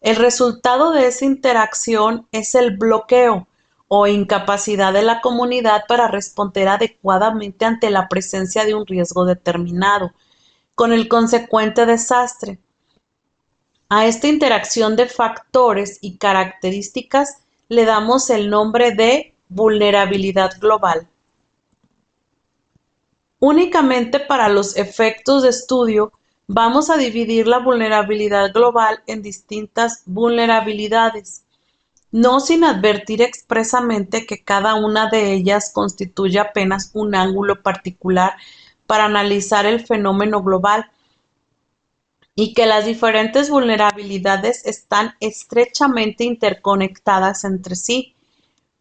El resultado de esa interacción es el bloqueo o incapacidad de la comunidad para responder adecuadamente ante la presencia de un riesgo determinado, con el consecuente desastre. A esta interacción de factores y características le damos el nombre de vulnerabilidad global. Únicamente para los efectos de estudio, vamos a dividir la vulnerabilidad global en distintas vulnerabilidades, no sin advertir expresamente que cada una de ellas constituye apenas un ángulo particular para analizar el fenómeno global y que las diferentes vulnerabilidades están estrechamente interconectadas entre sí.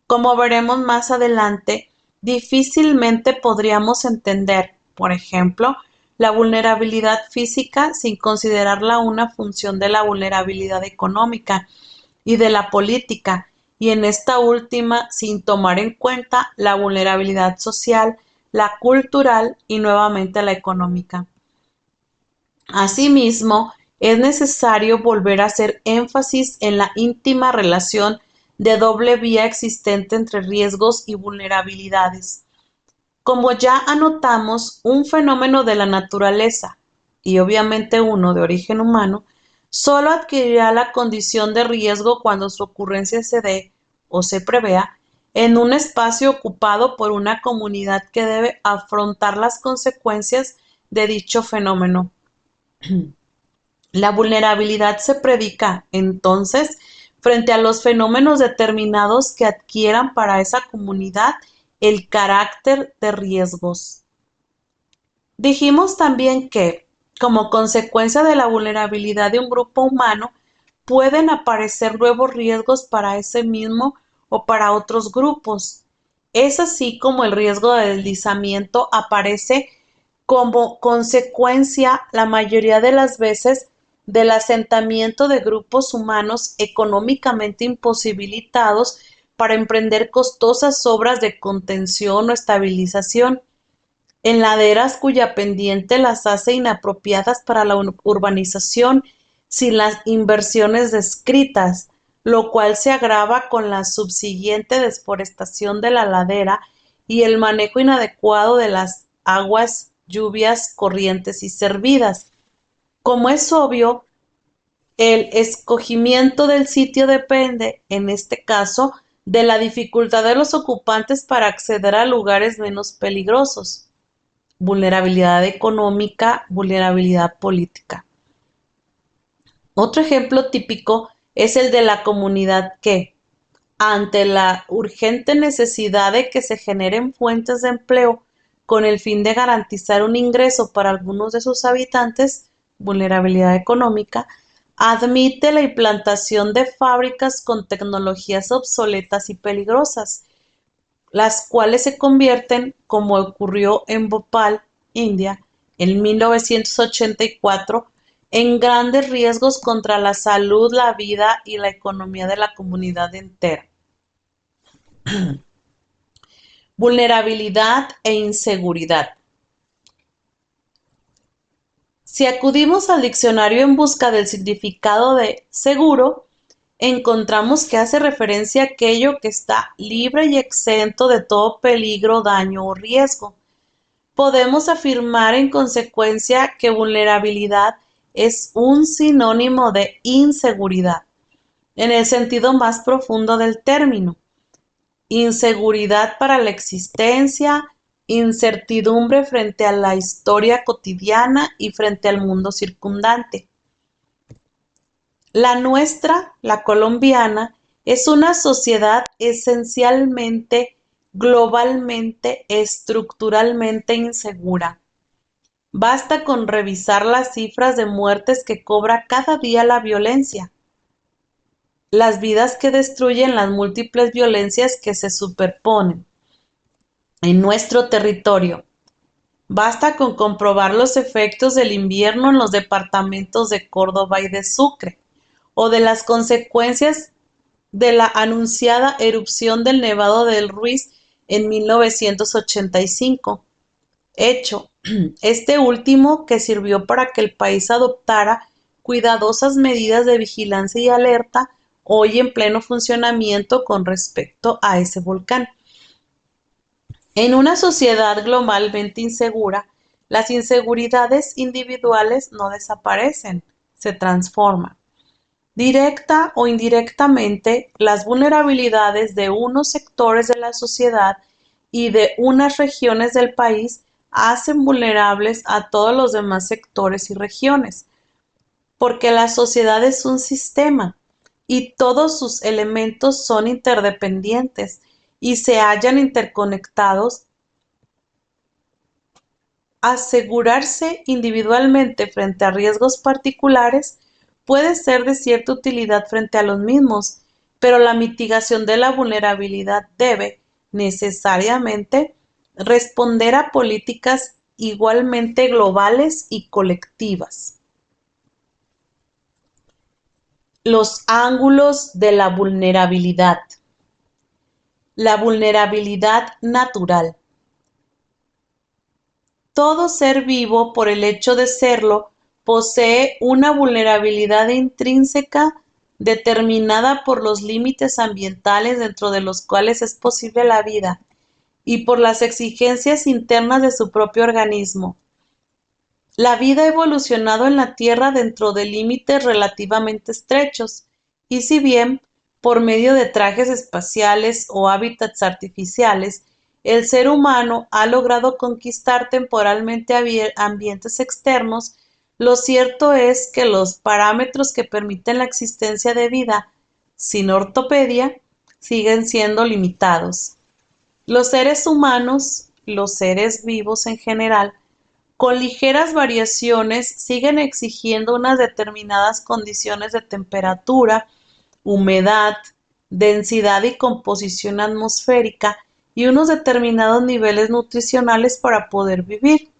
Como veremos más adelante, difícilmente podríamos entender, por ejemplo, la vulnerabilidad física sin considerarla una función de la vulnerabilidad económica y de la política, y en esta última sin tomar en cuenta la vulnerabilidad social, la cultural y nuevamente la económica. Asimismo, es necesario volver a hacer énfasis en la íntima relación de doble vía existente entre riesgos y vulnerabilidades. Como ya anotamos, un fenómeno de la naturaleza, y obviamente uno de origen humano, solo adquirirá la condición de riesgo cuando su ocurrencia se dé o se prevea en un espacio ocupado por una comunidad que debe afrontar las consecuencias de dicho fenómeno. La vulnerabilidad se predica, entonces, frente a los fenómenos determinados que adquieran para esa comunidad el carácter de riesgos. Dijimos también que, como consecuencia de la vulnerabilidad de un grupo humano, pueden aparecer nuevos riesgos para ese mismo o para otros grupos. Es así como el riesgo de deslizamiento aparece como consecuencia, la mayoría de las veces, del asentamiento de grupos humanos económicamente imposibilitados para emprender costosas obras de contención o estabilización en laderas cuya pendiente las hace inapropiadas para la urbanización sin las inversiones descritas, lo cual se agrava con la subsiguiente desforestación de la ladera y el manejo inadecuado de las aguas, lluvias, corrientes y servidas. Como es obvio, el escogimiento del sitio depende, en este caso, de la dificultad de los ocupantes para acceder a lugares menos peligrosos. Vulnerabilidad económica, vulnerabilidad política. Otro ejemplo típico es el de la comunidad que, ante la urgente necesidad de que se generen fuentes de empleo con el fin de garantizar un ingreso para algunos de sus habitantes, vulnerabilidad económica, admite la implantación de fábricas con tecnologías obsoletas y peligrosas, las cuales se convierten, como ocurrió en Bhopal, India, en 1984, en grandes riesgos contra la salud, la vida y la economía de la comunidad entera. Vulnerabilidad e inseguridad. Si acudimos al diccionario en busca del significado de seguro, encontramos que hace referencia a aquello que está libre y exento de todo peligro, daño o riesgo. Podemos afirmar en consecuencia que vulnerabilidad es un sinónimo de inseguridad, en el sentido más profundo del término. Inseguridad para la existencia, incertidumbre frente a la historia cotidiana y frente al mundo circundante. La nuestra, la colombiana, es una sociedad esencialmente, globalmente, estructuralmente insegura. Basta con revisar las cifras de muertes que cobra cada día la violencia, las vidas que destruyen las múltiples violencias que se superponen en nuestro territorio. Basta con comprobar los efectos del invierno en los departamentos de Córdoba y de Sucre, o de las consecuencias de la anunciada erupción del Nevado del Ruiz en 1985, hecho este último que sirvió para que el país adoptara cuidadosas medidas de vigilancia y alerta, hoy en pleno funcionamiento con respecto a ese volcán. En una sociedad globalmente insegura, las inseguridades individuales no desaparecen, se transforman. Directa o indirectamente, las vulnerabilidades de unos sectores de la sociedad y de unas regiones del país hacen vulnerables a todos los demás sectores y regiones, porque la sociedad es un sistema y todos sus elementos son interdependientes y se hallan interconectados. Asegurarse individualmente frente a riesgos particulares puede ser de cierta utilidad frente a los mismos, pero la mitigación de la vulnerabilidad debe, necesariamente, responder a políticas igualmente globales y colectivas. Los ángulos de la vulnerabilidad. La vulnerabilidad natural. Todo ser vivo, por el hecho de serlo, posee una vulnerabilidad intrínseca determinada por los límites ambientales dentro de los cuales es posible la vida y por las exigencias internas de su propio organismo. La vida ha evolucionado en la Tierra dentro de límites relativamente estrechos, y si bien, por medio de trajes espaciales o hábitats artificiales, el ser humano ha logrado conquistar temporalmente ambientes externos, lo cierto es que los parámetros que permiten la existencia de vida sin ortopedia siguen siendo limitados. Los seres humanos, los seres vivos en general, con ligeras variaciones, siguen exigiendo unas determinadas condiciones de temperatura, humedad, densidad y composición atmosférica y unos determinados niveles nutricionales para poder vivir.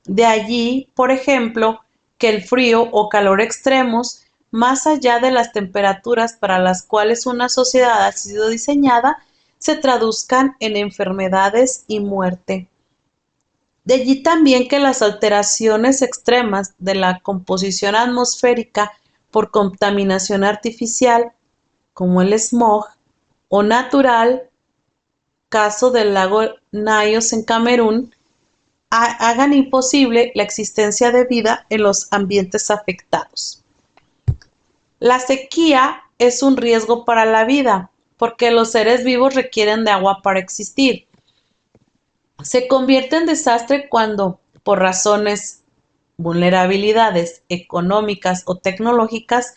De allí, por ejemplo, que el frío o calor extremos, más allá de las temperaturas para las cuales una sociedad ha sido diseñada, se traduzcan en enfermedades y muerte. De allí también que las alteraciones extremas de la composición atmosférica por contaminación artificial, como el smog, o natural, caso del lago Nyos en Camerún, hagan imposible la existencia de vida en los ambientes afectados. La sequía es un riesgo para la vida, porque los seres vivos requieren de agua para existir. Se convierte en desastre cuando, por razones, vulnerabilidades económicas o tecnológicas,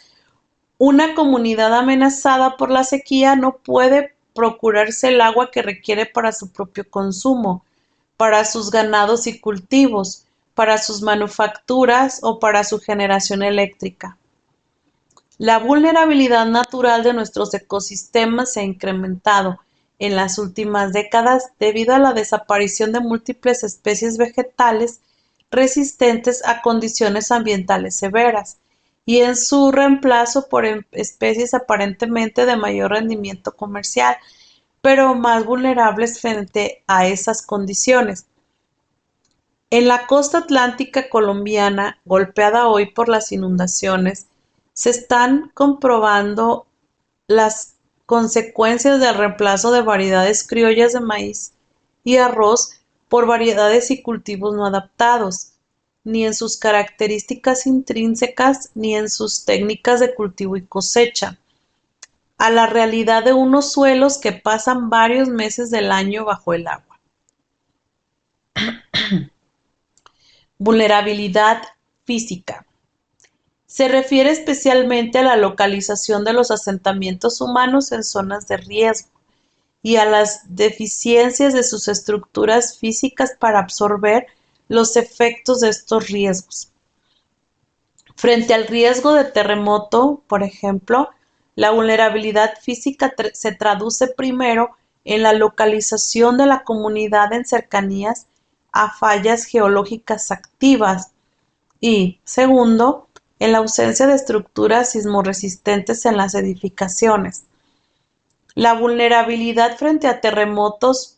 una comunidad amenazada por la sequía no puede procurarse el agua que requiere para su propio consumo, para sus ganados y cultivos, para sus manufacturas o para su generación eléctrica. La vulnerabilidad natural de nuestros ecosistemas se ha incrementado en las últimas décadas debido a la desaparición de múltiples especies vegetales resistentes a condiciones ambientales severas y en su reemplazo por especies aparentemente de mayor rendimiento comercial, pero más vulnerables frente a esas condiciones. En la costa atlántica colombiana, golpeada hoy por las inundaciones, Se están comprobando las consecuencias del reemplazo de variedades criollas de maíz y arroz por variedades y cultivos no adaptados, ni en sus características intrínsecas ni en sus técnicas de cultivo y cosecha, a la realidad de unos suelos que pasan varios meses del año bajo el agua. Vulnerabilidad física. Se refiere especialmente a la localización de los asentamientos humanos en zonas de riesgo y a las deficiencias de sus estructuras físicas para absorber los efectos de estos riesgos. Frente al riesgo de terremoto, por ejemplo, la vulnerabilidad física se traduce primero en la localización de la comunidad en cercanías a fallas geológicas activas y, segundo, en la ausencia de estructuras sismorresistentes en las edificaciones. La vulnerabilidad frente a terremotos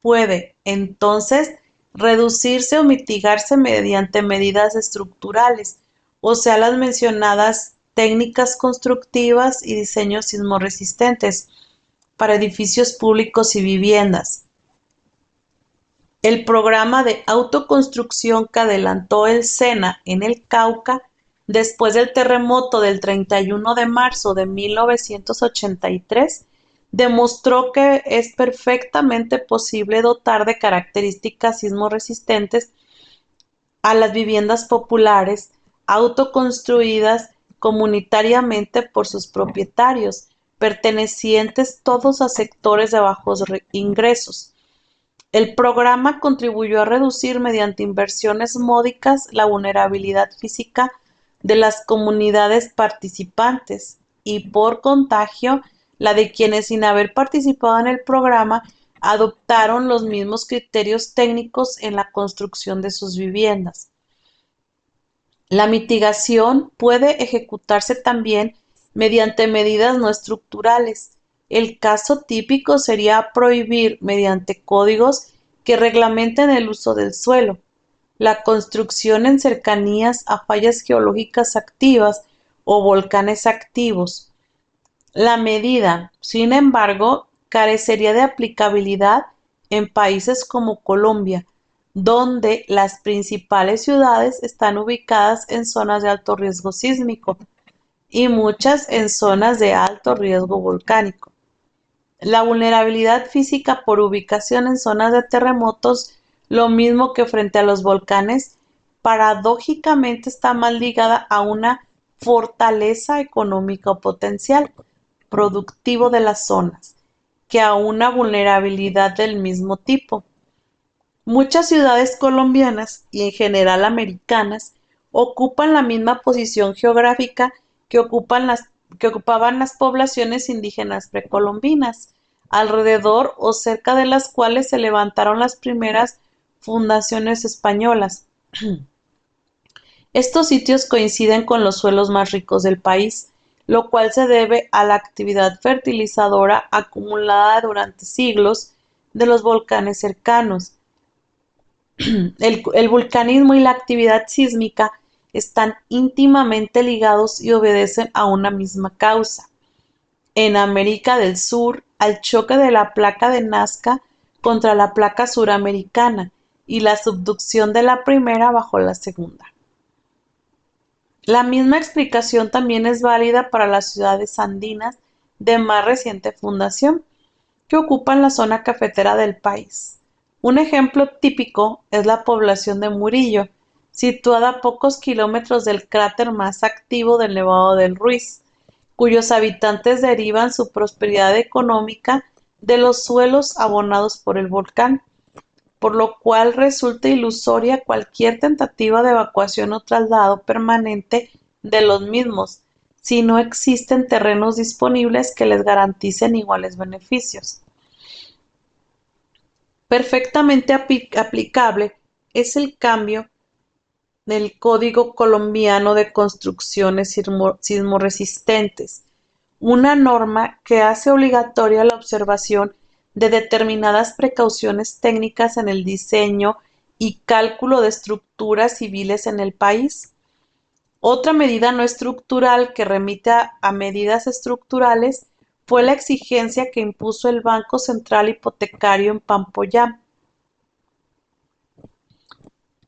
puede, entonces, reducirse o mitigarse mediante medidas estructurales, o sea, las mencionadas técnicas constructivas y diseños sismorresistentes para edificios públicos y viviendas. El programa de autoconstrucción que adelantó el SENA en el Cauca después del terremoto del 31 de marzo de 1983 demostró que es perfectamente posible dotar de características sismorresistentes a las viviendas populares autoconstruidas comunitariamente por sus propietarios, pertenecientes todos a sectores de bajos ingresos. El programa contribuyó a reducir mediante inversiones módicas la vulnerabilidad física de las comunidades participantes y, por contagio, la de quienes, sin haber participado en el programa, adoptaron los mismos criterios técnicos en la construcción de sus viviendas. La mitigación puede ejecutarse también mediante medidas no estructurales. El caso típico sería prohibir, mediante códigos que reglamenten el uso del suelo, la construcción en cercanías a fallas geológicas activas o volcanes activos. La medida, sin embargo, carecería de aplicabilidad en países como Colombia, donde las principales ciudades están ubicadas en zonas de alto riesgo sísmico y muchas en zonas de alto riesgo volcánico. La vulnerabilidad física por ubicación en zonas de terremotos, lo mismo que frente a los volcanes, paradójicamente está más ligada a una fortaleza económica o potencial productivo de las zonas, que a una vulnerabilidad del mismo tipo. Muchas ciudades colombianas y en general americanas ocupan la misma posición geográfica que ocupaban las poblaciones indígenas precolombinas, alrededor o cerca de las cuales se levantaron las primeras fundaciones españolas. Estos sitios coinciden con los suelos más ricos del país, lo cual se debe a la actividad fertilizadora acumulada durante siglos de los volcanes cercanos. El vulcanismo y la actividad sísmica están íntimamente ligados y obedecen a una misma causa. En América del Sur, al choque de la placa de Nazca contra la placa suramericana y la subducción de la primera bajo la segunda. La misma explicación también es válida para las ciudades andinas de más reciente fundación, que ocupan la zona cafetera del país. Un ejemplo típico es la población de Murillo, situada a pocos kilómetros del cráter más activo del Nevado del Ruiz, cuyos habitantes derivan su prosperidad económica de los suelos abonados por el volcán, por lo cual resulta ilusoria cualquier tentativa de evacuación o traslado permanente de los mismos, si no existen terrenos disponibles que les garanticen iguales beneficios. Perfectamente aplicable es el cambio del Código Colombiano de Construcciones Sismorresistentes, una norma que hace obligatoria la observación de determinadas precauciones técnicas en el diseño y cálculo de estructuras civiles en el país. Otra medida no estructural que remite a medidas estructurales fue la exigencia que impuso el Banco Central Hipotecario en Pampoyán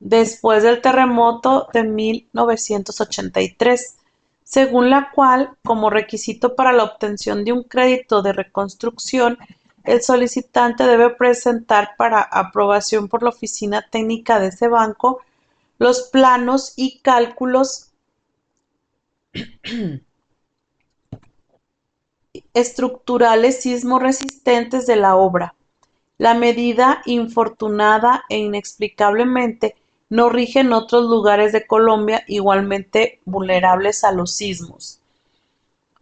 después del terremoto de 1983, según la cual, como requisito para la obtención de un crédito de reconstrucción, el solicitante debe presentar para aprobación por la oficina técnica de ese banco los planos y cálculos estructurales sismo-resistentes de la obra. La medida, infortunada e inexplicablemente, no rige en otros lugares de Colombia igualmente vulnerables a los sismos.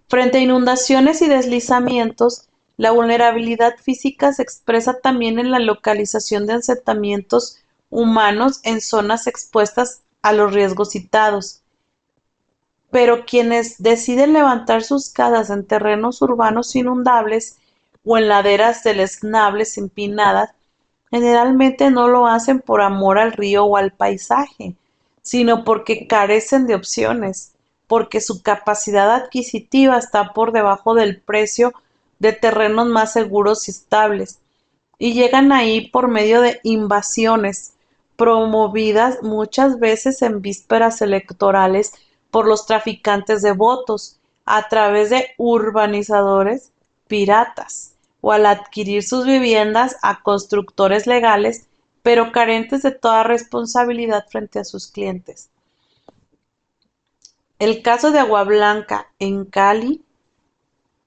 Frente a inundaciones y deslizamientos, la vulnerabilidad física se expresa también en la localización de asentamientos humanos en zonas expuestas a los riesgos citados. Pero quienes deciden levantar sus casas en terrenos urbanos inundables o en laderas deleznables empinadas, generalmente no lo hacen por amor al río o al paisaje, sino porque carecen de opciones, porque su capacidad adquisitiva está por debajo del precio de terrenos más seguros y estables, y llegan ahí por medio de invasiones, promovidas muchas veces en vísperas electorales por los traficantes de votos, a través de urbanizadores piratas, o al adquirir sus viviendas a constructores legales, pero carentes de toda responsabilidad frente a sus clientes. El caso de Agua Blanca en Cali,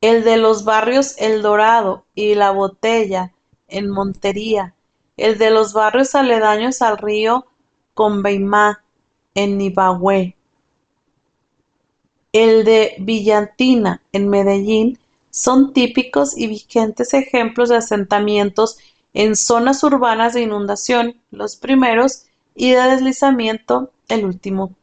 el de los barrios El Dorado y La Botella en Montería, el de los barrios aledaños al río Conveimá en Nibagüe, el de Villantina en Medellín, son típicos y vigentes ejemplos de asentamientos en zonas urbanas de inundación, los primeros, y de deslizamiento, el último,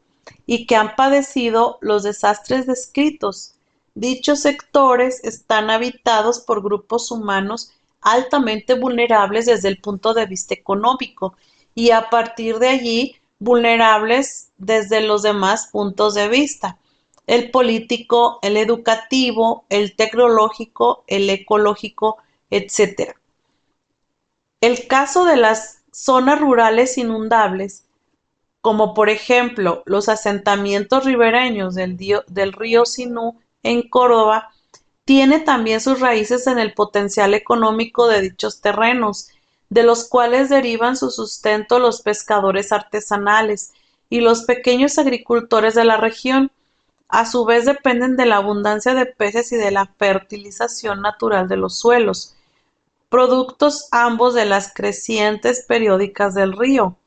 y que han padecido los desastres descritos. Dichos sectores están habitados por grupos humanos altamente vulnerables desde el punto de vista económico y a partir de allí vulnerables desde los demás puntos de vista: el político, el educativo, el tecnológico, el ecológico, etc. El caso de las zonas rurales inundables, como por ejemplo los asentamientos ribereños del río Sinú en Córdoba, tiene también sus raíces en el potencial económico de dichos terrenos, de los cuales derivan su sustento los pescadores artesanales y los pequeños agricultores de la región. A su vez dependen de la abundancia de peces y de la fertilización natural de los suelos, productos ambos de las crecientes periódicas del río.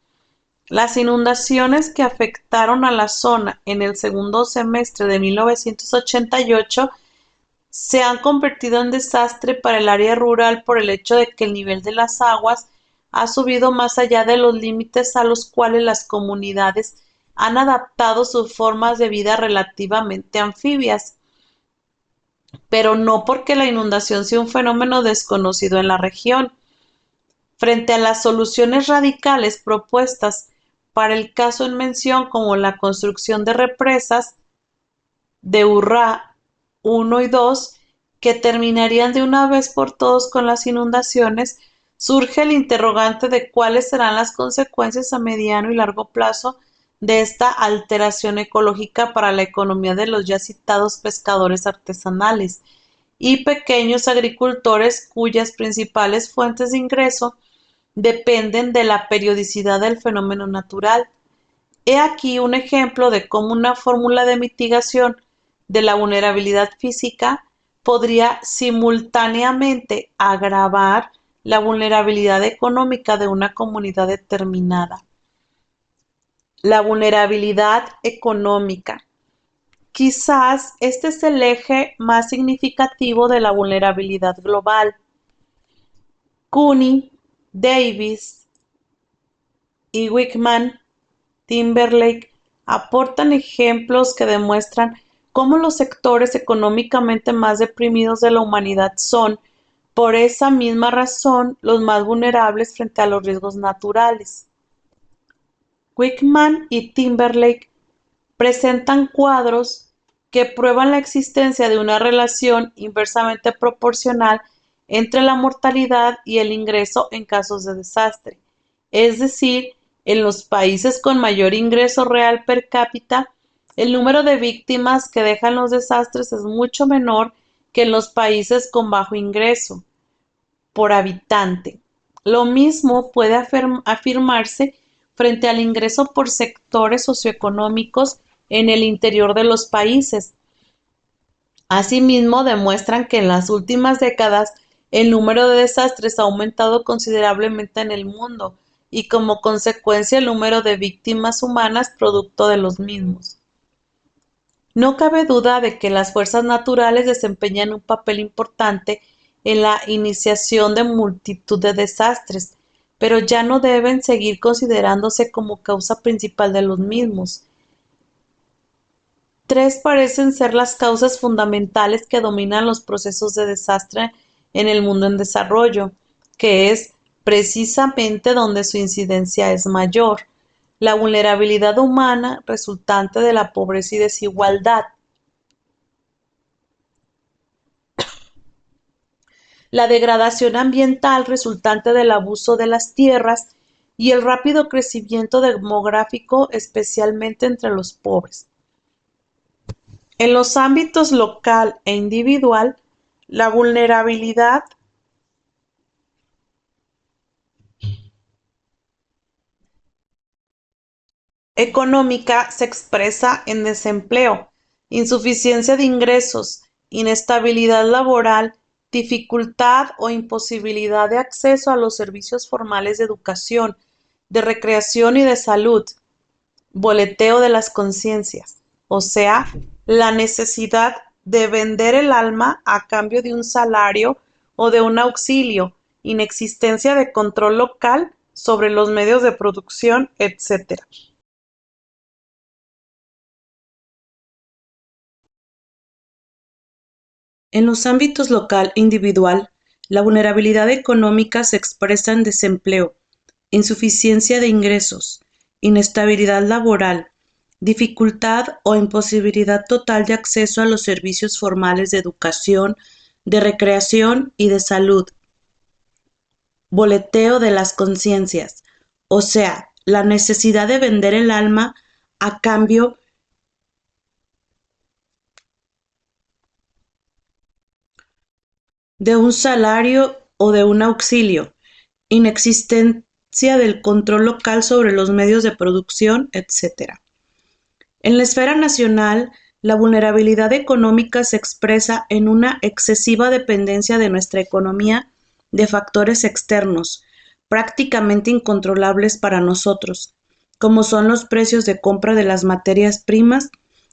Las inundaciones que afectaron a la zona en el segundo semestre de 1988 se han convertido en desastre para el área rural por el hecho de que el nivel de las aguas ha subido más allá de los límites a los cuales las comunidades han adaptado sus formas de vida relativamente anfibias, pero no porque la inundación sea un fenómeno desconocido en la región. Frente a las soluciones radicales propuestas para el caso en mención, como la construcción de represas de Urrá 1 y 2, que terminarían de una vez por todas con las inundaciones, surge el interrogante de cuáles serán las consecuencias a mediano y largo plazo de esta alteración ecológica para la economía de los ya citados pescadores artesanales y pequeños agricultores cuyas principales fuentes de ingreso dependen de la periodicidad del fenómeno natural. He aquí un ejemplo de cómo una fórmula de mitigación de la vulnerabilidad física podría simultáneamente agravar la vulnerabilidad económica de una comunidad determinada. La vulnerabilidad económica. Quizás este es el eje más significativo de la vulnerabilidad global. Cooney, Davis y Wickman Timberlake aportan ejemplos que demuestran cómo los sectores económicamente más deprimidos de la humanidad son, por esa misma razón, los más vulnerables frente a los riesgos naturales. Wickman y Timberlake presentan cuadros que prueban la existencia de una relación inversamente proporcional entre la mortalidad y el ingreso en casos de desastre. Es decir, en los países con mayor ingreso real per cápita, el número de víctimas que dejan los desastres es mucho menor que en los países con bajo ingreso por habitante. Lo mismo puede afirmarse frente al ingreso por sectores socioeconómicos en el interior de los países. Asimismo, demuestran que en las últimas décadas el número de desastres ha aumentado considerablemente en el mundo y como consecuencia el número de víctimas humanas producto de los mismos. No cabe duda de que las fuerzas naturales desempeñan un papel importante en la iniciación de multitud de desastres, pero ya no deben seguir considerándose como causa principal de los mismos. Tres parecen ser las causas fundamentales que dominan los procesos de desastre en el mundo en desarrollo, que es precisamente donde su incidencia es mayor: la vulnerabilidad humana resultante de la pobreza y desigualdad, la degradación ambiental resultante del abuso de las tierras y el rápido crecimiento demográfico, especialmente entre los pobres. En los ámbitos local e individual, la vulnerabilidad económica se expresa en desempleo, insuficiencia de ingresos, inestabilidad laboral, dificultad o imposibilidad de acceso a los servicios formales de educación, de recreación y de salud, boleteo de las conciencias, o sea, la necesidad de vender el alma a cambio de un salario o de un auxilio, inexistencia de control local sobre los medios de producción, etc. En los ámbitos local e individual, la vulnerabilidad económica se expresa en desempleo, insuficiencia de ingresos, inestabilidad laboral, dificultad o imposibilidad total de acceso a los servicios formales de educación, de recreación y de salud, boleteo de las conciencias, o sea, la necesidad de vender el alma a cambio de un salario o de un auxilio, inexistencia del control local sobre los medios de producción, etc. En la esfera nacional, la vulnerabilidad económica se expresa en una excesiva dependencia de nuestra economía de factores externos, prácticamente incontrolables para nosotros, como son los precios de compra de las materias primas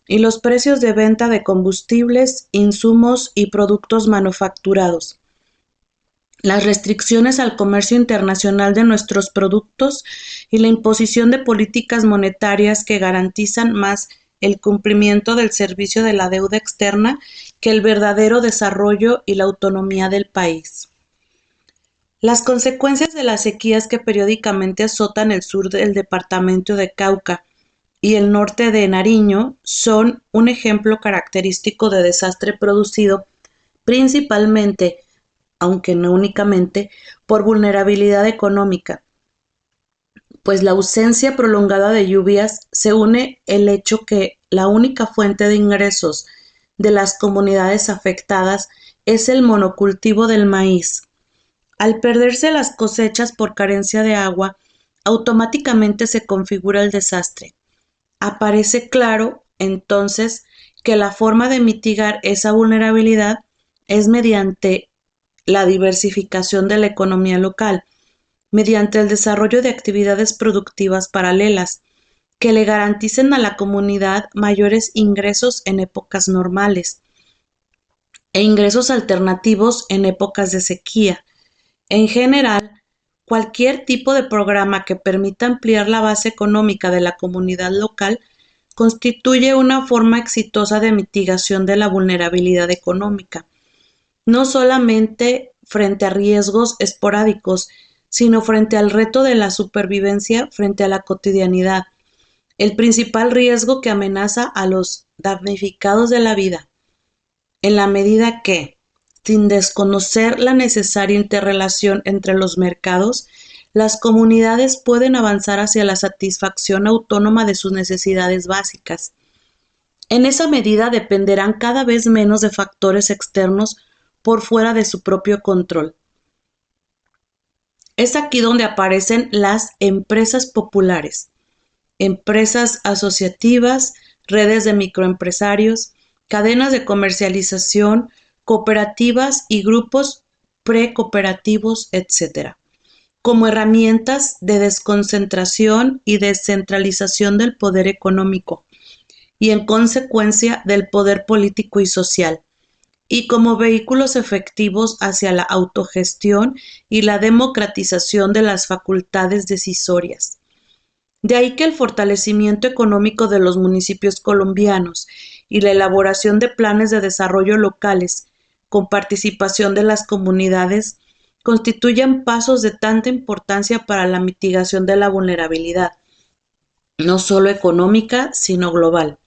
y los precios de venta de combustibles, insumos y productos manufacturados. Las restricciones al comercio internacional de nuestros productos y la imposición de políticas monetarias que garantizan más el cumplimiento del servicio de la deuda externa que el verdadero desarrollo y la autonomía del país. Las consecuencias de las sequías que periódicamente azotan el sur del departamento de Cauca y el norte de Nariño son un ejemplo característico de desastre producido principalmente, aunque no únicamente, por vulnerabilidad económica, pues la ausencia prolongada de lluvias se une el hecho que la única fuente de ingresos de las comunidades afectadas es el monocultivo del maíz. Al perderse las cosechas por carencia de agua, automáticamente se configura el desastre. Aparece claro, entonces, que la forma de mitigar esa vulnerabilidad es mediante la diversificación de la economía local, mediante el desarrollo de actividades productivas paralelas que le garanticen a la comunidad mayores ingresos en épocas normales e ingresos alternativos en épocas de sequía. En general, cualquier tipo de programa que permita ampliar la base económica de la comunidad local constituye una forma exitosa de mitigación de la vulnerabilidad económica, no solamente frente a riesgos esporádicos, sino frente al reto de la supervivencia frente a la cotidianidad, el principal riesgo que amenaza a los damnificados de la vida, en la medida que, sin desconocer la necesaria interrelación entre los mercados, las comunidades pueden avanzar hacia la satisfacción autónoma de sus necesidades básicas. En esa medida dependerán cada vez menos de factores externos por fuera de su propio control. Es aquí donde aparecen las empresas populares, empresas asociativas, redes de microempresarios, cadenas de comercialización, cooperativas y grupos precooperativos, etc., como herramientas de desconcentración y descentralización del poder económico y, en consecuencia, del poder político y social, y como vehículos efectivos hacia la autogestión y la democratización de las facultades decisorias. De ahí que el fortalecimiento económico de los municipios colombianos y la elaboración de planes de desarrollo locales con participación de las comunidades constituyan pasos de tanta importancia para la mitigación de la vulnerabilidad, no solo económica, sino global.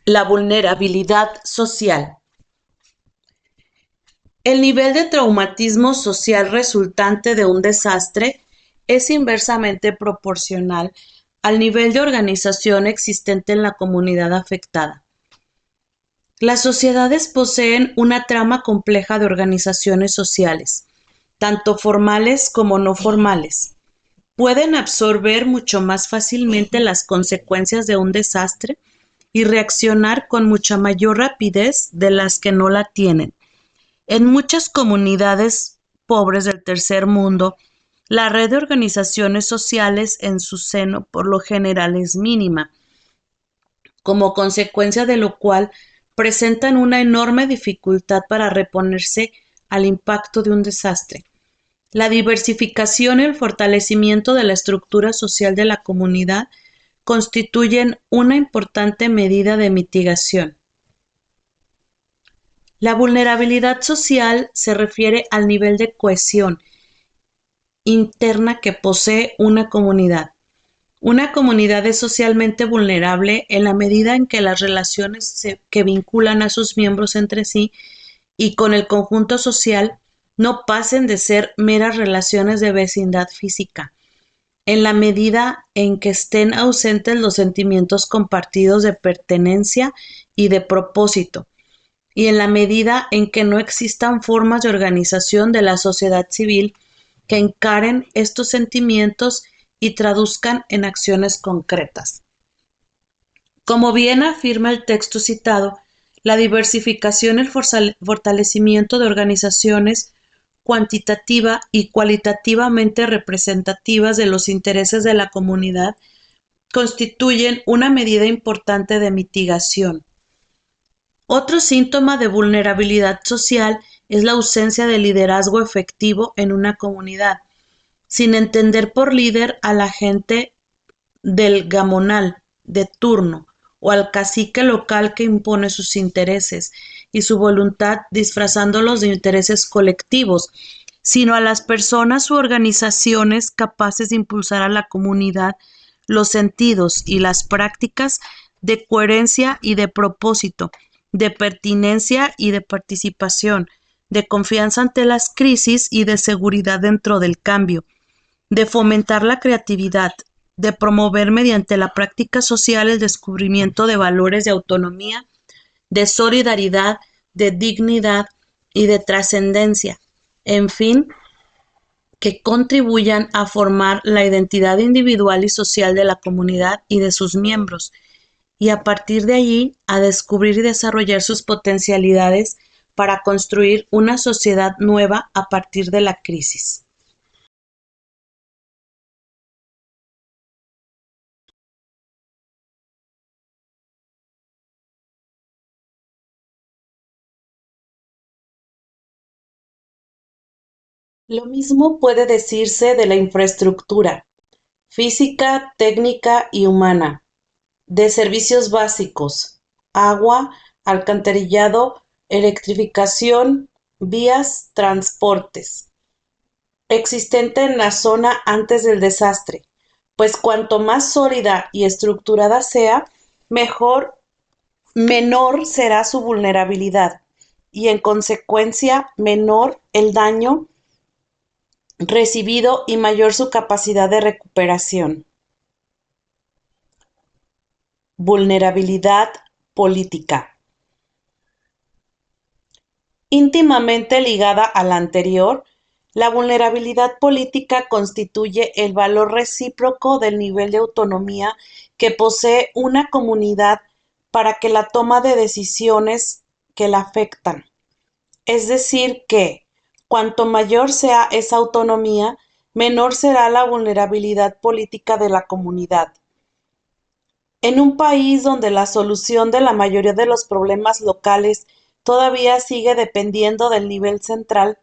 La vulnerabilidad social. El nivel de traumatismo social resultante de un desastre es inversamente proporcional al nivel de organización existente en la comunidad afectada. Las sociedades poseen una trama compleja de organizaciones sociales, tanto formales como no formales. Pueden absorber mucho más fácilmente las consecuencias de un desastre y reaccionar con mucha mayor rapidez de las que no la tienen. En muchas comunidades pobres del tercer mundo, la red de organizaciones sociales en su seno por lo general es mínima, como consecuencia de lo cual presentan una enorme dificultad para reponerse al impacto de un desastre. La diversificación y el fortalecimiento de la estructura social de la comunidad constituyen una importante medida de mitigación. La vulnerabilidad social se refiere al nivel de cohesión interna que posee una comunidad. Una comunidad es socialmente vulnerable en la medida en que las relaciones que vinculan a sus miembros entre sí y con el conjunto social no pasen de ser meras relaciones de vecindad física, en la medida en que estén ausentes los sentimientos compartidos de pertenencia y de propósito, y en la medida en que no existan formas de organización de la sociedad civil que encaren estos sentimientos y traduzcan en acciones concretas. Como bien afirma el texto citado, la diversificación y el fortalecimiento de organizaciones cuantitativa y cualitativamente representativas de los intereses de la comunidad constituyen una medida importante de mitigación. Otro síntoma de vulnerabilidad social es la ausencia de liderazgo efectivo en una comunidad, sin entender por líder a la gente del gamonal de turno o al cacique local que impone sus intereses y su voluntad disfrazándolos de intereses colectivos, sino a las personas u organizaciones capaces de impulsar a la comunidad los sentidos y las prácticas de coherencia y de propósito, de pertinencia y de participación, de confianza ante las crisis y de seguridad dentro del cambio, de fomentar la creatividad, de promover mediante la práctica social el descubrimiento de valores de autonomía, de solidaridad, de dignidad y de trascendencia, en fin, que contribuyan a formar la identidad individual y social de la comunidad y de sus miembros, y a partir de allí a descubrir y desarrollar sus potencialidades para construir una sociedad nueva a partir de la crisis. Lo mismo puede decirse de la infraestructura física, técnica y humana, de servicios básicos, agua, alcantarillado, electrificación, vías, transportes. existente en la zona antes del desastre, pues cuanto más sólida y estructurada sea, menor será su vulnerabilidad y en consecuencia menor el daño recibido y mayor su capacidad de recuperación. Vulnerabilidad política. Íntimamente ligada a la anterior, la vulnerabilidad política constituye el valor recíproco del nivel de autonomía que posee una comunidad para que la toma de decisiones que la afectan. Es decir que, cuanto mayor sea esa autonomía, menor será la vulnerabilidad política de la comunidad. En un país donde la solución de la mayoría de los problemas locales todavía sigue dependiendo del nivel central,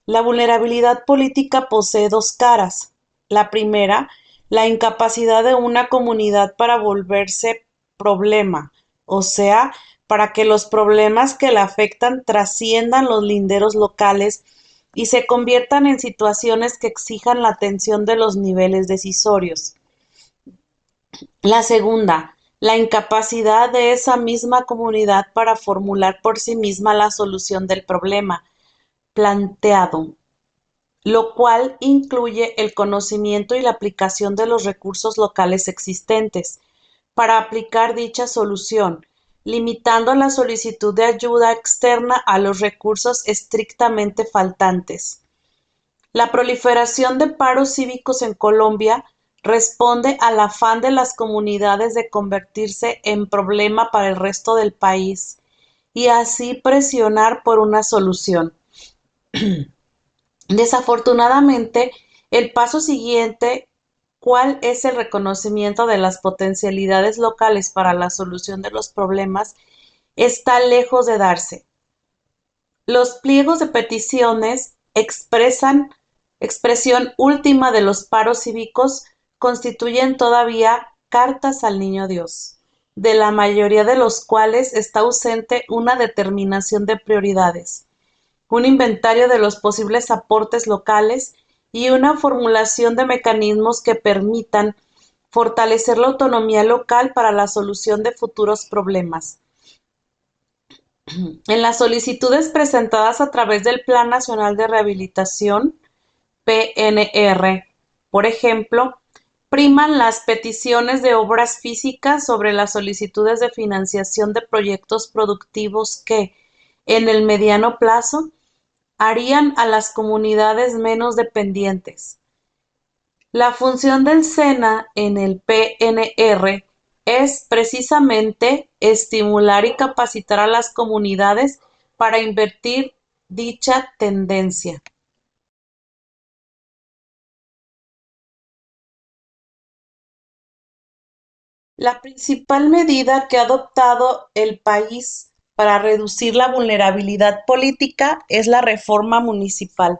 la vulnerabilidad política posee dos caras. La primera, la incapacidad de una comunidad para volverse problema, o sea, para que los problemas que la afectan trasciendan los linderos locales y se conviertan en situaciones que exijan la atención de los niveles decisorios. La segunda, la incapacidad de esa misma comunidad para formular por sí misma la solución del problema planteado, lo cual incluye el conocimiento y la aplicación de los recursos locales existentes para aplicar dicha solución, limitando la solicitud de ayuda externa a los recursos estrictamente faltantes. La proliferación de paros cívicos en Colombia responde al afán de las comunidades de convertirse en problema para el resto del país y así presionar por una solución. Desafortunadamente, el paso siguiente, ¿cuál es el reconocimiento de las potencialidades locales para la solución de los problemas?, está lejos de darse. Los pliegos de peticiones expresión última de los paros cívicos, constituyen todavía cartas al Niño Dios, de la mayoría de los cuales está ausente una determinación de prioridades, un inventario de los posibles aportes locales y una formulación de mecanismos que permitan fortalecer la autonomía local para la solución de futuros problemas. En las solicitudes presentadas a través del Plan Nacional de Rehabilitación, PNR, por ejemplo, priman las peticiones de obras físicas sobre las solicitudes de financiación de proyectos productivos que, en el mediano plazo, harían a las comunidades menos dependientes. La función del SENA en el PNR es precisamente estimular y capacitar a las comunidades para invertir dicha tendencia. La principal medida que ha adoptado el país para reducir la vulnerabilidad política es la reforma municipal,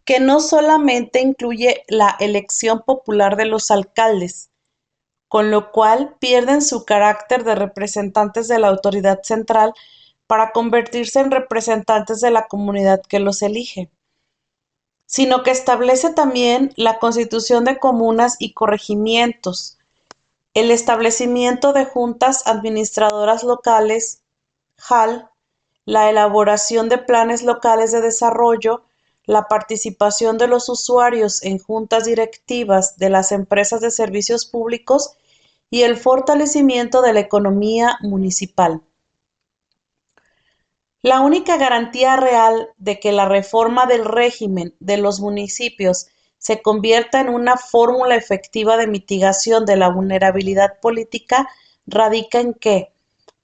que no solamente incluye la elección popular de los alcaldes, con lo cual pierden su carácter de representantes de la autoridad central para convertirse en representantes de la comunidad que los elige, sino que establece también la constitución de comunas y corregimientos, el establecimiento de juntas administradoras locales, JAL, la elaboración de planes locales de desarrollo, la participación de los usuarios en juntas directivas de las empresas de servicios públicos y el fortalecimiento de la economía municipal. La única garantía real de que la reforma del régimen de los municipios se convierta en una fórmula efectiva de mitigación de la vulnerabilidad política radica en que,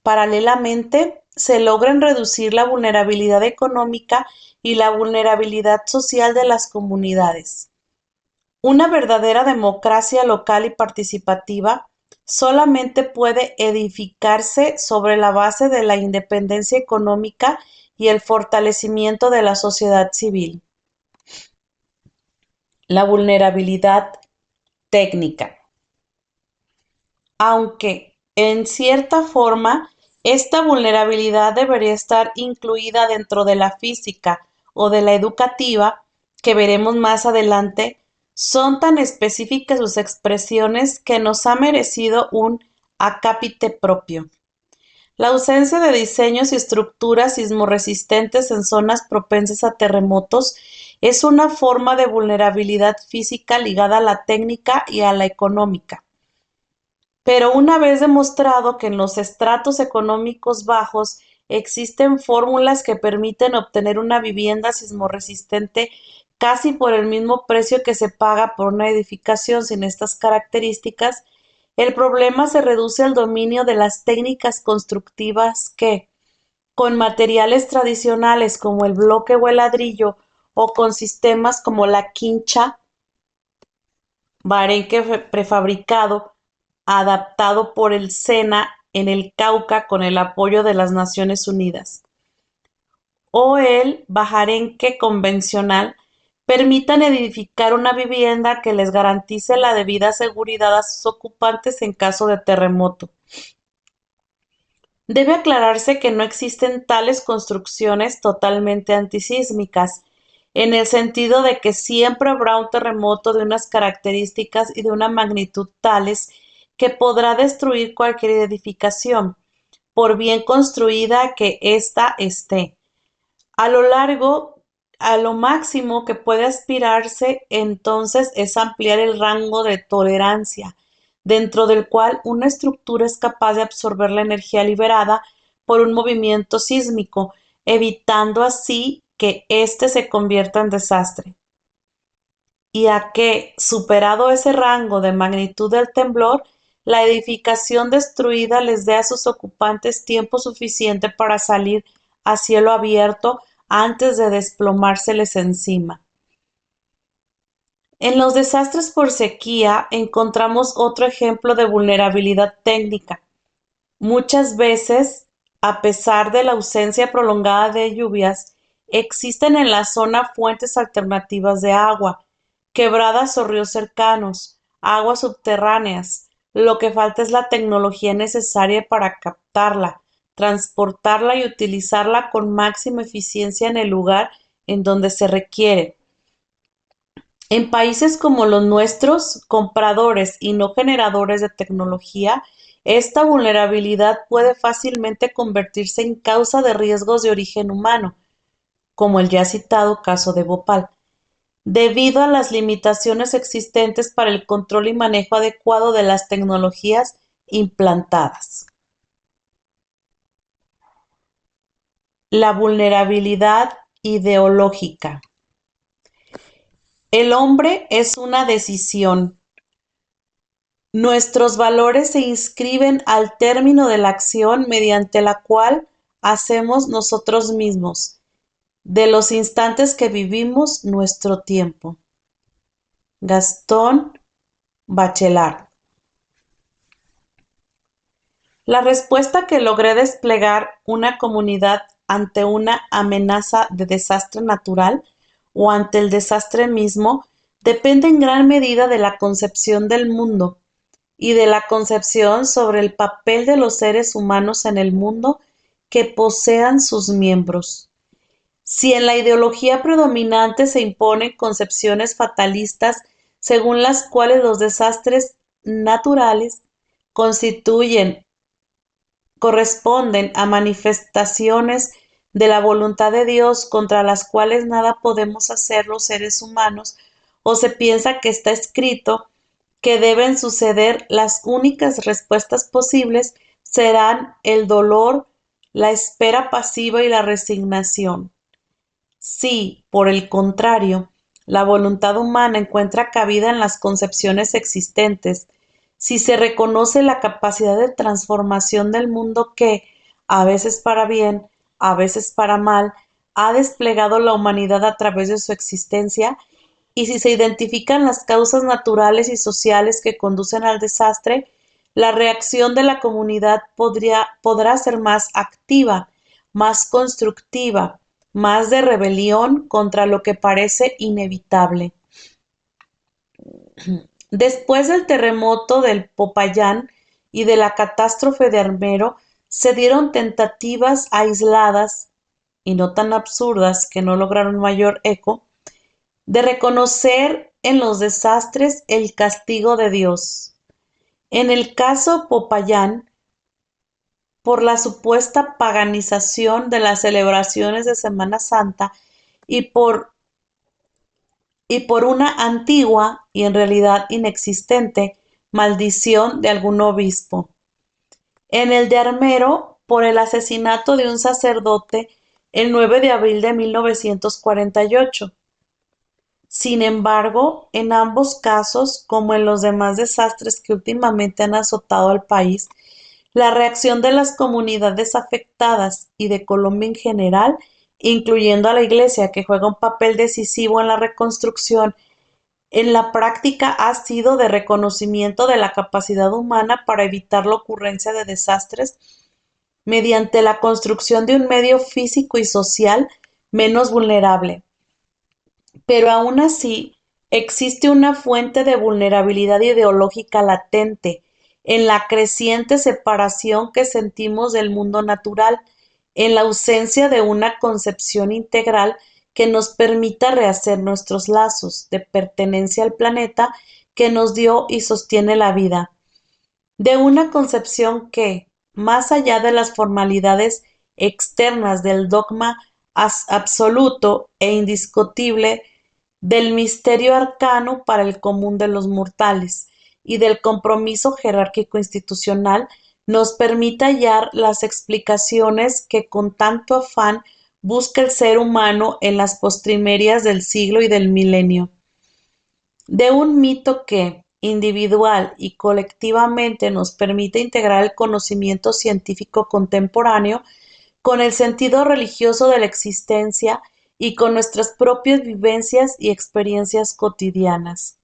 paralelamente, se logren reducir la vulnerabilidad económica y la vulnerabilidad social de las comunidades. Una verdadera democracia local y participativa solamente puede edificarse sobre la base de la independencia económica y el fortalecimiento de la sociedad civil. La vulnerabilidad técnica. Aunque, en cierta forma, esta vulnerabilidad debería estar incluida dentro de la física o de la educativa, que veremos más adelante, son tan específicas sus expresiones que nos ha merecido un acápite propio. La ausencia de diseños y estructuras sismorresistentes en zonas propensas a terremotos es una forma de vulnerabilidad física ligada a la técnica y a la económica. Pero una vez demostrado que en los estratos económicos bajos existen fórmulas que permiten obtener una vivienda sismorresistente casi por el mismo precio que se paga por una edificación sin estas características, el problema se reduce al dominio de las técnicas constructivas que, con materiales tradicionales como el bloque o el ladrillo, o con sistemas como la quincha, barenque prefabricado, adaptado por el SENA en el Cauca con el apoyo de las Naciones Unidas, o el bajarenque convencional, permitan edificar una vivienda que les garantice la debida seguridad a sus ocupantes en caso de terremoto. Debe aclararse que no existen tales construcciones totalmente antisísmicas, en el sentido de que siempre habrá un terremoto de unas características y de una magnitud tales que podrá destruir cualquier edificación, por bien construida que ésta esté. A lo máximo que puede aspirarse entonces es ampliar el rango de tolerancia, dentro del cual una estructura es capaz de absorber la energía liberada por un movimiento sísmico, evitando así que éste se convierta en desastre. Y a que, superado ese rango de magnitud del temblor, la edificación destruida les dé a sus ocupantes tiempo suficiente para salir a cielo abierto antes de desplomárseles encima. En los desastres por sequía encontramos otro ejemplo de vulnerabilidad técnica. Muchas veces, a pesar de la ausencia prolongada de lluvias, existen en la zona fuentes alternativas de agua, quebradas o ríos cercanos, aguas subterráneas. Lo que falta es la tecnología necesaria para captarla, transportarla y utilizarla con máxima eficiencia en el lugar en donde se requiere. En países como los nuestros, compradores y no generadores de tecnología, esta vulnerabilidad puede fácilmente convertirse en causa de riesgos de origen humano, como el ya citado caso de Bhopal, debido a las limitaciones existentes para el control y manejo adecuado de las tecnologías implantadas. La vulnerabilidad ideológica. El hombre es una decisión. Nuestros valores se inscriben al término de la acción mediante la cual hacemos nosotros mismos, de los instantes que vivimos, nuestro tiempo. Gastón Bachelard. La respuesta que logré desplegar una comunidad ante una amenaza de desastre natural o ante el desastre mismo depende en gran medida de la concepción del mundo y de la concepción sobre el papel de los seres humanos en el mundo que posean sus miembros. Si en la ideología predominante se imponen concepciones fatalistas según las cuales los desastres naturales corresponden a manifestaciones de la voluntad de Dios contra las cuales nada podemos hacer los seres humanos, o se piensa que está escrito que deben suceder, las únicas respuestas posibles serán el dolor, la espera pasiva y la resignación. Si, por el contrario, la voluntad humana encuentra cabida en las concepciones existentes, si se reconoce la capacidad de transformación del mundo que, a veces para bien, a veces para mal, ha desplegado la humanidad a través de su existencia, y si se identifican las causas naturales y sociales que conducen al desastre, la reacción de la comunidad podrá ser más activa, más constructiva, más de rebelión contra lo que parece inevitable. Después del terremoto del Popayán y de la catástrofe de Armero, se dieron tentativas aisladas, y no tan absurdas que no lograron mayor eco, de reconocer en los desastres el castigo de Dios. En el caso Popayán, por la supuesta paganización de las celebraciones de Semana Santa y por, y por una antigua y en realidad inexistente maldición de algún obispo. En el de Armero, por el asesinato de un sacerdote el 9 de abril de 1948. Sin embargo, en ambos casos, como en los demás desastres que últimamente han azotado al país, la reacción de las comunidades afectadas y de Colombia en general, incluyendo a la Iglesia, que juega un papel decisivo en la reconstrucción, en la práctica ha sido de reconocimiento de la capacidad humana para evitar la ocurrencia de desastres mediante la construcción de un medio físico y social menos vulnerable. Pero aún así, existe una fuente de vulnerabilidad ideológica latente en la creciente separación que sentimos del mundo natural, en la ausencia de una concepción integral que nos permita rehacer nuestros lazos de pertenencia al planeta que nos dio y sostiene la vida, de una concepción que, más allá de las formalidades externas del dogma absoluto e indiscutible del misterio arcano para el común de los mortales y del compromiso jerárquico institucional, nos permite hallar las explicaciones que con tanto afán busca el ser humano en las postrimerías del siglo y del milenio. De un mito que, individual y colectivamente, nos permite integrar el conocimiento científico contemporáneo con el sentido religioso de la existencia y con nuestras propias vivencias y experiencias cotidianas.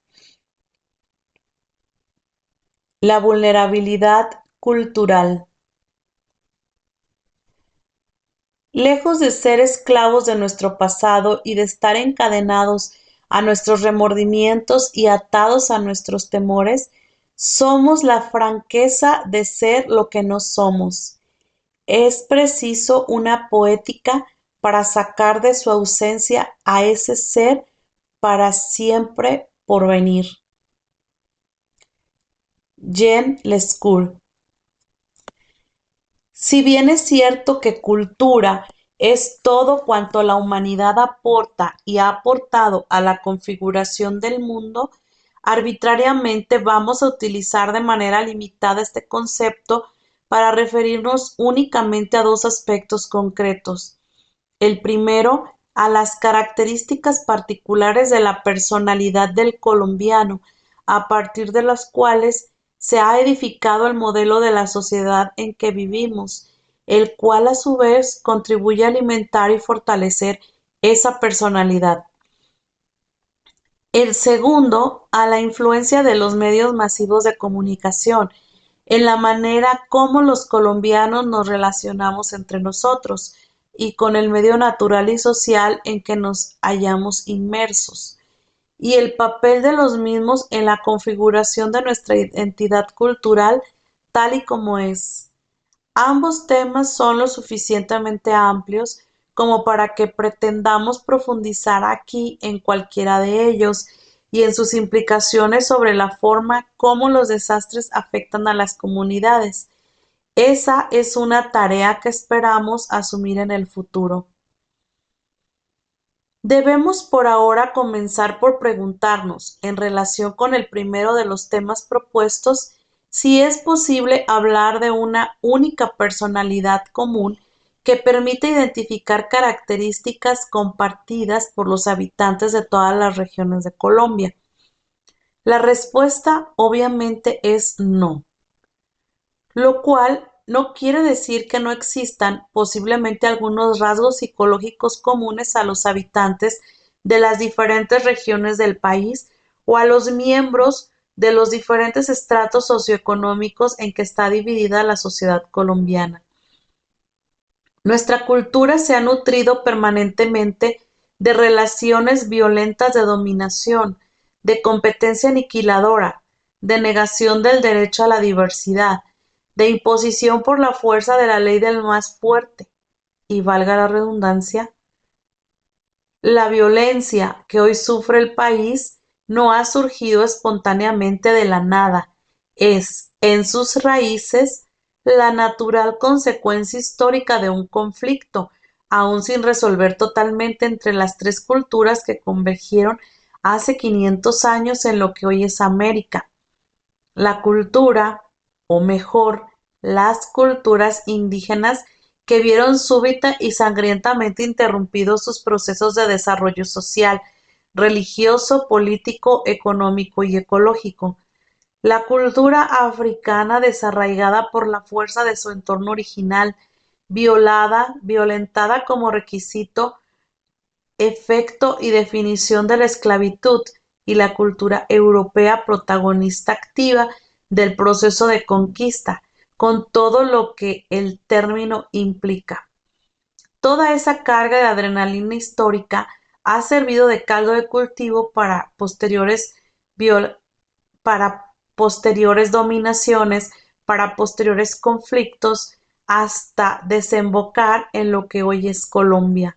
La vulnerabilidad cultural. Lejos de ser esclavos de nuestro pasado y de estar encadenados a nuestros remordimientos y atados a nuestros temores, somos la franqueza de ser lo que no somos. Es preciso una poética para sacar de su ausencia a ese ser para siempre por venir. Jean Lescaut. Si bien es cierto que cultura es todo cuanto la humanidad aporta y ha aportado a la configuración del mundo, arbitrariamente vamos a utilizar de manera limitada este concepto para referirnos únicamente a dos aspectos concretos. El primero, a las características particulares de la personalidad del colombiano, a partir de las cuales se ha edificado el modelo de la sociedad en que vivimos, el cual a su vez contribuye a alimentar y fortalecer esa personalidad. El segundo, a la influencia de los medios masivos de comunicación, en la manera como los colombianos nos relacionamos entre nosotros y con el medio natural y social en que nos hallamos inmersos, y el papel de los mismos en la configuración de nuestra identidad cultural tal y como es. Ambos temas son lo suficientemente amplios como para que pretendamos profundizar aquí en cualquiera de ellos y en sus implicaciones sobre la forma como los desastres afectan a las comunidades. Esa es una tarea que esperamos asumir en el futuro. Debemos por ahora comenzar por preguntarnos, en relación con el primero de los temas propuestos, si es posible hablar de una única personalidad común que permita identificar características compartidas por los habitantes de todas las regiones de Colombia. La respuesta obviamente es no, lo cual no quiere decir que no existan posiblemente algunos rasgos psicológicos comunes a los habitantes de las diferentes regiones del país o a los miembros de los diferentes estratos socioeconómicos en que está dividida la sociedad colombiana. Nuestra cultura se ha nutrido permanentemente de relaciones violentas de dominación, de competencia aniquiladora, de negación del derecho a la diversidad, de imposición por la fuerza de la ley del más fuerte, y valga la redundancia, La violencia que hoy sufre el país no ha surgido espontáneamente de la nada, es, en sus raíces, la natural consecuencia histórica de un conflicto, aún sin resolver totalmente entre las tres culturas que convergieron hace 500 años en lo que hoy es América. La cultura, o mejor, las culturas indígenas que vieron súbita y sangrientamente interrumpidos sus procesos de desarrollo social, religioso, político, económico y ecológico. La cultura africana desarraigada por la fuerza de su entorno original, violentada como requisito, efecto y definición de la esclavitud, y la cultura europea protagonista activa del proceso de conquista, con todo lo que el término implica. Toda esa carga de adrenalina histórica ha servido de caldo de cultivo para posteriores dominaciones, para posteriores conflictos, hasta desembocar en lo que hoy es Colombia.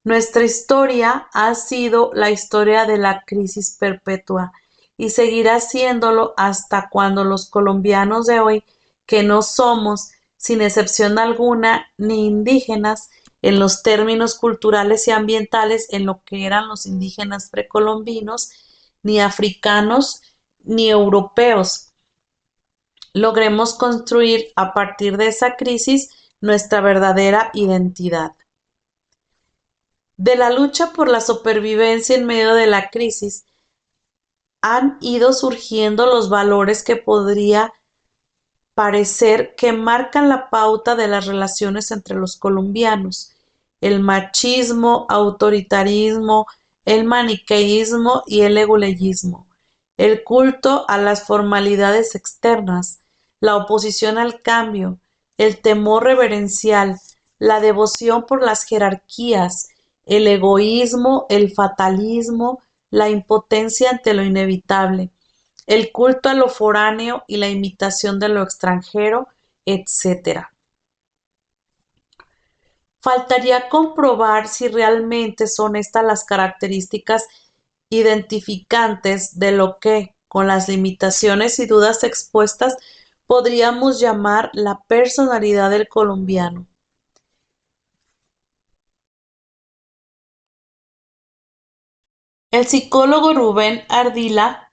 Nuestra historia ha sido la historia de la crisis perpetua y seguirá siéndolo hasta cuando los colombianos de hoy, que no somos, sin excepción alguna, ni indígenas en los términos culturales y ambientales en lo que eran los indígenas precolombinos, ni africanos, ni europeos, logremos construir a partir de esa crisis nuestra verdadera identidad. De la lucha por la supervivencia en medio de la crisis han ido surgiendo los valores que podría parecer que marcan la pauta de las relaciones entre los colombianos: el machismo, autoritarismo, el maniqueísmo y el egoísmo, el culto a las formalidades externas, la oposición al cambio, el temor reverencial, la devoción por las jerarquías, el egoísmo, el fatalismo, la impotencia ante lo inevitable, el culto a lo foráneo y la imitación de lo extranjero, etc. Faltaría comprobar si realmente son estas las características identificantes de lo que, con las limitaciones y dudas expuestas, podríamos llamar la personalidad del colombiano. El psicólogo Rubén Ardila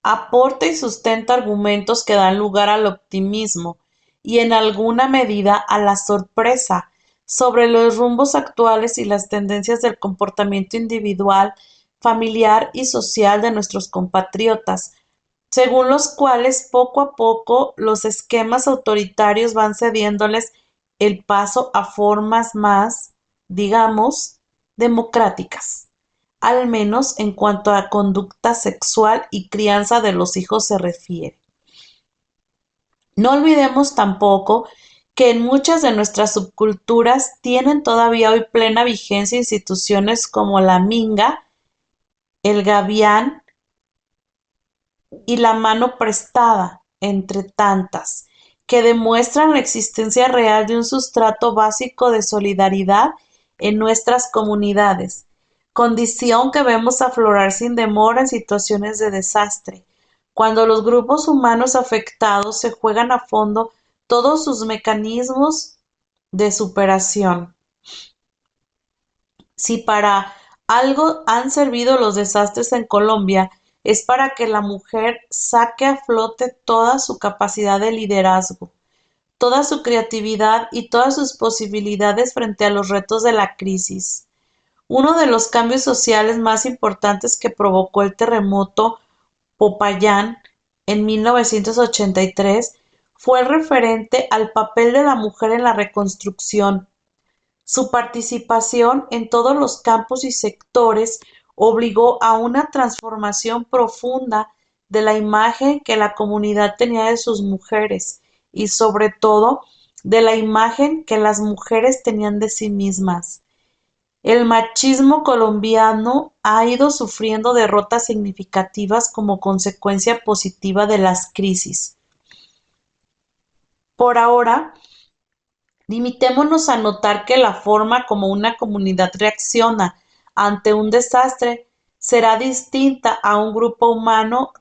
aporta y sustenta argumentos que dan lugar al optimismo y en alguna medida a la sorpresa sobre los rumbos actuales y las tendencias del comportamiento individual, familiar y social de nuestros compatriotas, según los cuales poco a poco los esquemas autoritarios van cediéndoles el paso a formas más, digamos, democráticas, al menos en cuanto a conducta sexual y crianza de los hijos se refiere. No olvidemos tampoco que en muchas de nuestras subculturas tienen todavía hoy plena vigencia instituciones como la minga, el gavián y la mano prestada, entre tantas, que demuestran la existencia real de un sustrato básico de solidaridad en nuestras comunidades, condición que vemos aflorar sin demora en situaciones de desastre, cuando los grupos humanos afectados se juegan a fondo todos sus mecanismos de superación. Si para algo han servido los desastres en Colombia, es para que la mujer saque a flote toda su capacidad de liderazgo, toda su creatividad y todas sus posibilidades frente a los retos de la crisis. Uno de los cambios sociales más importantes que provocó el terremoto Popayán en 1983 fue el referente al papel de la mujer en la reconstrucción. Su participación en todos los campos y sectores obligó a una transformación profunda de la imagen que la comunidad tenía de sus mujeres y, sobre todo, de la imagen que las mujeres tenían de sí mismas. El machismo colombiano ha ido sufriendo derrotas significativas como consecuencia positiva de las crisis. Por ahora, limitémonos a notar que la forma como una comunidad reacciona ante un desastre será distinta a un grupo humano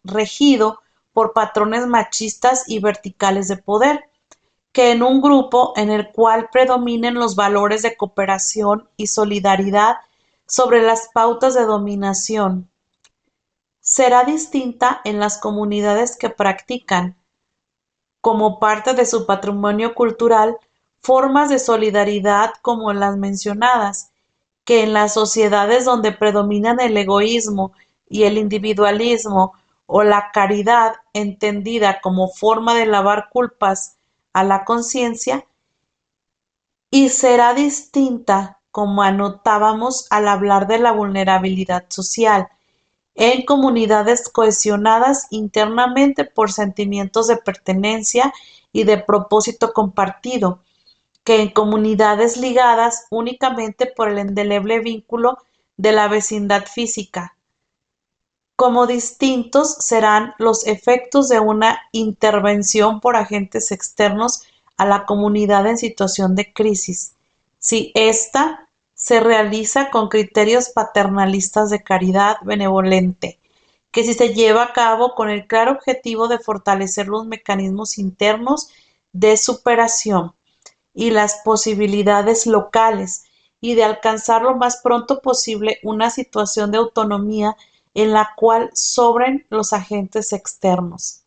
regido por patrones machistas y verticales de poder, que en un grupo en el cual predominen los valores de cooperación y solidaridad sobre las pautas de dominación. Será distinta en las comunidades que practican, como parte de su patrimonio cultural, formas de solidaridad como las mencionadas, que en las sociedades donde predominan el egoísmo y el individualismo o la caridad entendida como forma de lavar culpas a la conciencia, y será distinta, como anotábamos al hablar de la vulnerabilidad social, en comunidades cohesionadas internamente por sentimientos de pertenencia y de propósito compartido, que en comunidades ligadas únicamente por el indeleble vínculo de la vecindad física. Como distintos serán los efectos de una intervención por agentes externos a la comunidad en situación de crisis, si ésta se realiza con criterios paternalistas de caridad benevolente, que si se lleva a cabo con el claro objetivo de fortalecer los mecanismos internos de superación y las posibilidades locales y de alcanzar lo más pronto posible una situación de autonomía en la cual sobren los agentes externos.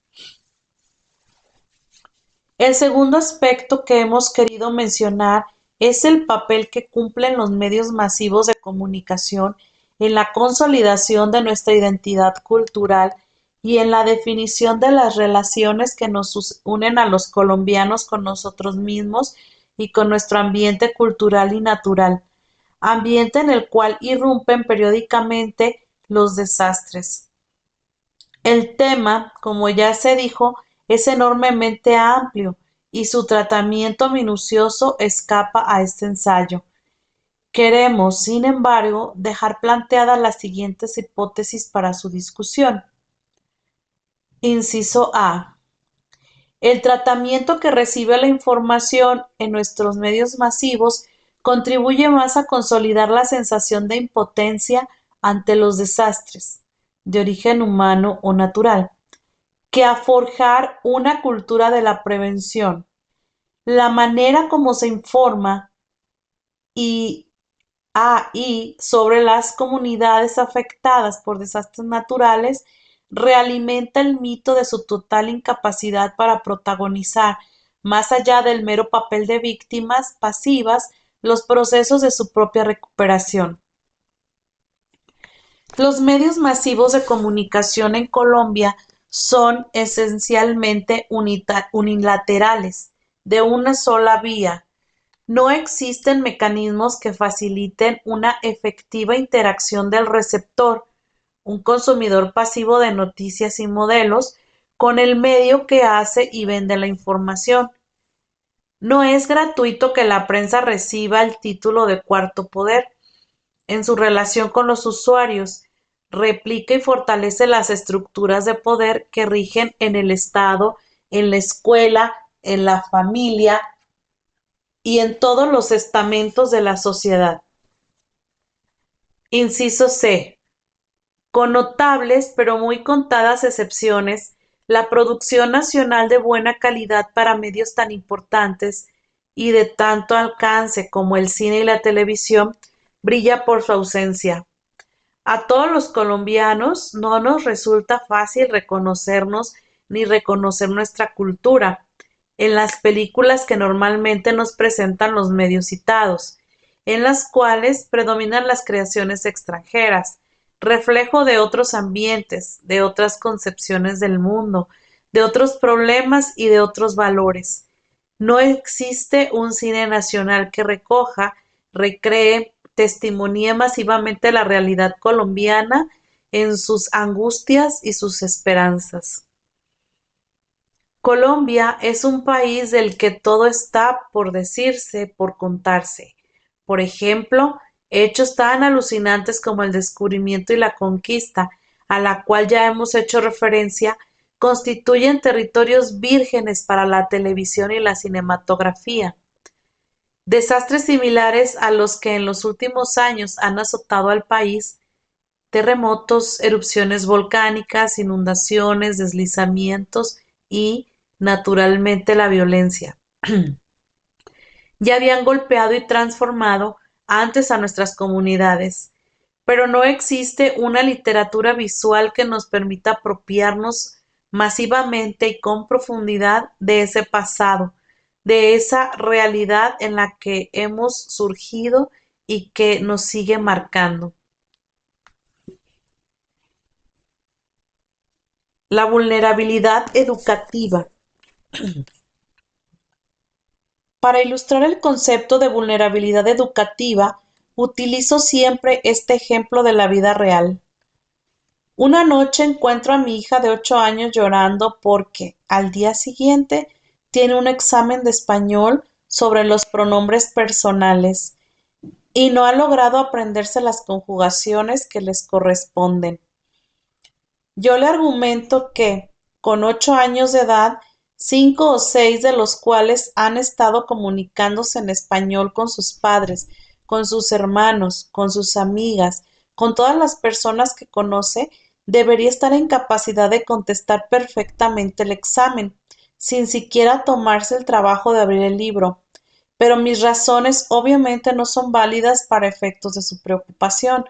El segundo aspecto que hemos querido mencionar es el papel que cumplen los medios masivos de comunicación en la consolidación de nuestra identidad cultural y en la definición de las relaciones que nos unen a los colombianos con nosotros mismos y con nuestro ambiente cultural y natural, ambiente en el cual irrumpen periódicamente los desastres. El tema, como ya se dijo, es enormemente amplio y su tratamiento minucioso escapa a este ensayo. Queremos, sin embargo, dejar planteadas las siguientes hipótesis para su discusión. Inciso A. El tratamiento que recibe la información en nuestros medios masivos contribuye más a consolidar la sensación de impotencia ante los desastres, de origen humano o natural, que a forjar una cultura de la prevención. La manera como se informa y sobre las comunidades afectadas por desastres naturales realimenta el mito de su total incapacidad para protagonizar, más allá del mero papel de víctimas pasivas, los procesos de su propia recuperación. Los medios masivos de comunicación en Colombia son esencialmente unilaterales, de una sola vía. No existen mecanismos que faciliten una efectiva interacción del receptor, un consumidor pasivo de noticias y modelos, con el medio que hace y vende la información. No es gratuito que la prensa reciba el título de cuarto poder en su relación con los usuarios, replica y fortalece las estructuras de poder que rigen en el Estado, en la escuela, en la familia y en todos los estamentos de la sociedad. Inciso C. Con notables pero muy contadas excepciones, la producción nacional de buena calidad para medios tan importantes y de tanto alcance como el cine y la televisión brilla por su ausencia. A todos los colombianos no nos resulta fácil reconocernos ni reconocer nuestra cultura en las películas que normalmente nos presentan los medios citados, en las cuales predominan las creaciones extranjeras, reflejo de otros ambientes, de otras concepciones del mundo, de otros problemas y de otros valores. No existe un cine nacional que recoja, recree, testimonie masivamente la realidad colombiana en sus angustias y sus esperanzas. Colombia es un país del que todo está por decirse, por contarse. Por ejemplo, hechos tan alucinantes como el descubrimiento y la conquista, a la cual ya hemos hecho referencia, constituyen territorios vírgenes para la televisión y la cinematografía. Desastres similares a los que en los últimos años han azotado al país, terremotos, erupciones volcánicas, inundaciones, deslizamientos y, naturalmente, la violencia. Ya habían golpeado y transformado antes a nuestras comunidades, pero no existe una literatura visual que nos permita apropiarnos masivamente y con profundidad de ese pasado, de esa realidad en la que hemos surgido y que nos sigue marcando. La vulnerabilidad educativa. Para ilustrar el concepto de vulnerabilidad educativa, utilizo siempre este ejemplo de la vida real. Una noche encuentro a mi hija de 8 años llorando porque, al día siguiente, tiene un examen de español sobre los pronombres personales y no ha logrado aprenderse las conjugaciones que les corresponden. Yo le argumento que, con 8 años de edad, 5 o 6 de los cuales han estado comunicándose en español con sus padres, con sus hermanos, con sus amigas, con todas las personas que conoce, debería estar en capacidad de contestar perfectamente el examen, sin siquiera tomarse el trabajo de abrir el libro. Pero mis razones obviamente no son válidas para efectos de su preocupación,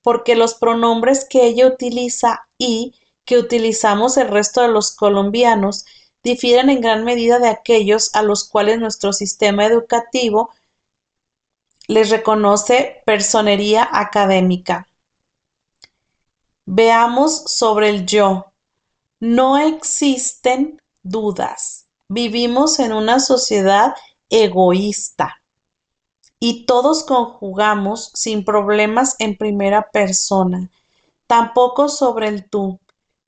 porque los pronombres que ella utiliza y que utilizamos el resto de los colombianos difieren en gran medida de aquellos a los cuales nuestro sistema educativo les reconoce personería académica. Veamos sobre el yo. No existen dudas. Vivimos en una sociedad egoísta y todos conjugamos sin problemas en primera persona, tampoco sobre el tú,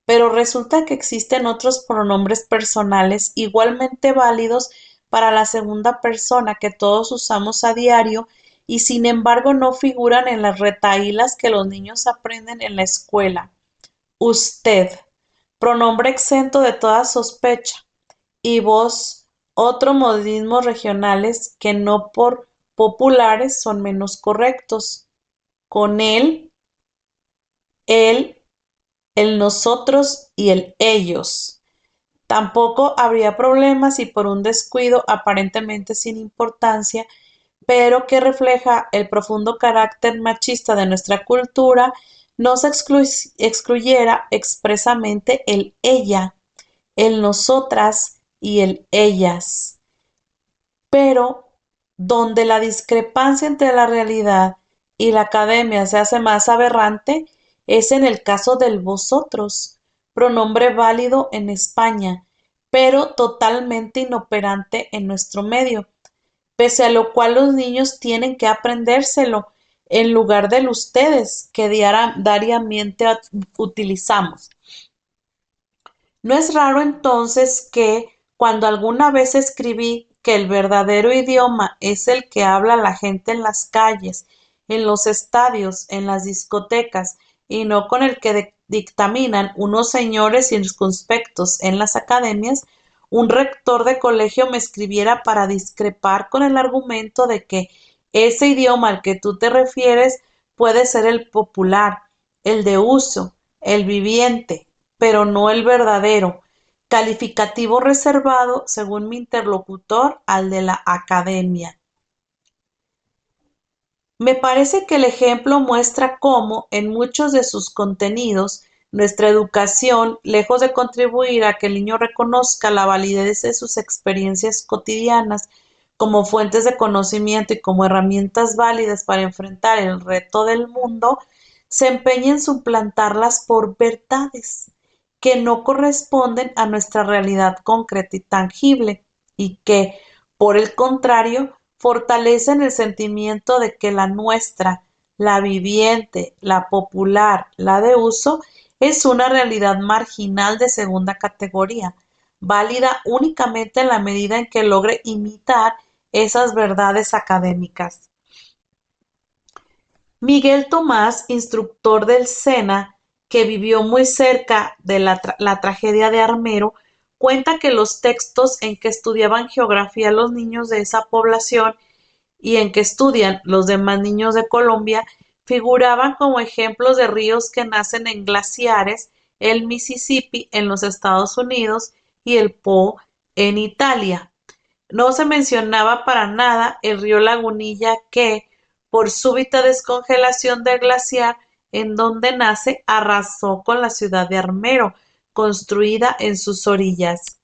pero resulta que existen otros pronombres personales igualmente válidos para la segunda persona que todos usamos a diario y sin embargo no figuran en las retahílas que los niños aprenden en la escuela. Usted, pronombre exento de toda sospecha, y vos, otros modismos regionales que no por populares son menos correctos. Con él, el nosotros y el ellos. Tampoco habría problema si por un descuido aparentemente sin importancia, pero que refleja el profundo carácter machista de nuestra cultura, no se excluyera expresamente el ella, el nosotras y el ellas. Pero donde la discrepancia entre la realidad y la academia se hace más aberrante es en el caso del vosotros, pronombre válido en España, pero totalmente inoperante en nuestro medio, pese a lo cual los niños tienen que aprendérselo en lugar del ustedes que diariamente utilizamos. No es raro entonces que, cuando alguna vez escribí que el verdadero idioma es el que habla la gente en las calles, en los estadios, en las discotecas, y no con el que dictaminan unos señores circunspectos en las academias, un rector de colegio me escribiera para discrepar con el argumento de que ese idioma al que tú te refieres puede ser el popular, el de uso, el viviente, pero no el verdadero, calificativo reservado, según mi interlocutor, al de la academia. Me parece que el ejemplo muestra cómo, en muchos de sus contenidos, nuestra educación, lejos de contribuir a que el niño reconozca la validez de sus experiencias cotidianas como fuentes de conocimiento y como herramientas válidas para enfrentar el reto del mundo, se empeña en suplantarlas por verdades que no corresponden a nuestra realidad concreta y tangible, y que, por el contrario, fortalecen el sentimiento de que la nuestra, la viviente, la popular, la de uso, es una realidad marginal de segunda categoría, válida únicamente en la medida en que logre imitar esas verdades académicas. Miguel Tomás, instructor del SENA, que vivió muy cerca de la tragedia de Armero, cuenta que los textos en que estudiaban geografía los niños de esa población y en que estudian los demás niños de Colombia figuraban como ejemplos de ríos que nacen en glaciares, el Mississippi en los Estados Unidos y el Po en Italia. No se mencionaba para nada el río Lagunilla que, por súbita descongelación del glaciar en donde nace, arrasó con la ciudad de Armero, construida en sus orillas.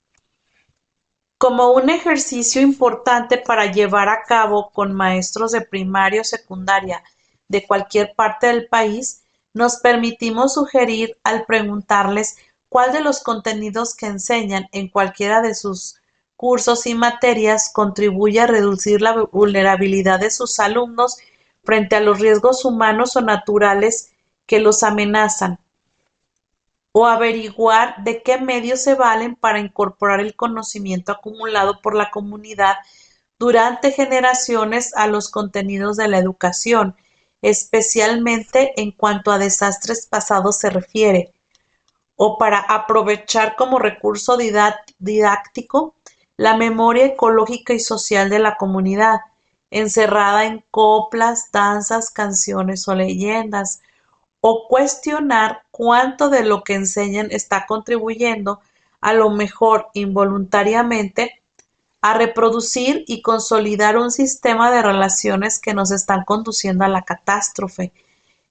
Como un ejercicio importante para llevar a cabo con maestros de primaria o secundaria de cualquier parte del país, nos permitimos sugerir al preguntarles cuál de los contenidos que enseñan en cualquiera de sus cursos y materias contribuye a reducir la vulnerabilidad de sus alumnos frente a los riesgos humanos o naturales que los amenazan, o averiguar de qué medios se valen para incorporar el conocimiento acumulado por la comunidad durante generaciones a los contenidos de la educación, especialmente en cuanto a desastres pasados se refiere, o para aprovechar como recurso didáctico la memoria ecológica y social de la comunidad, encerrada en coplas, danzas, canciones o leyendas, o cuestionar cuánto de lo que enseñan está contribuyendo, a lo mejor involuntariamente, a reproducir y consolidar un sistema de relaciones que nos están conduciendo a la catástrofe.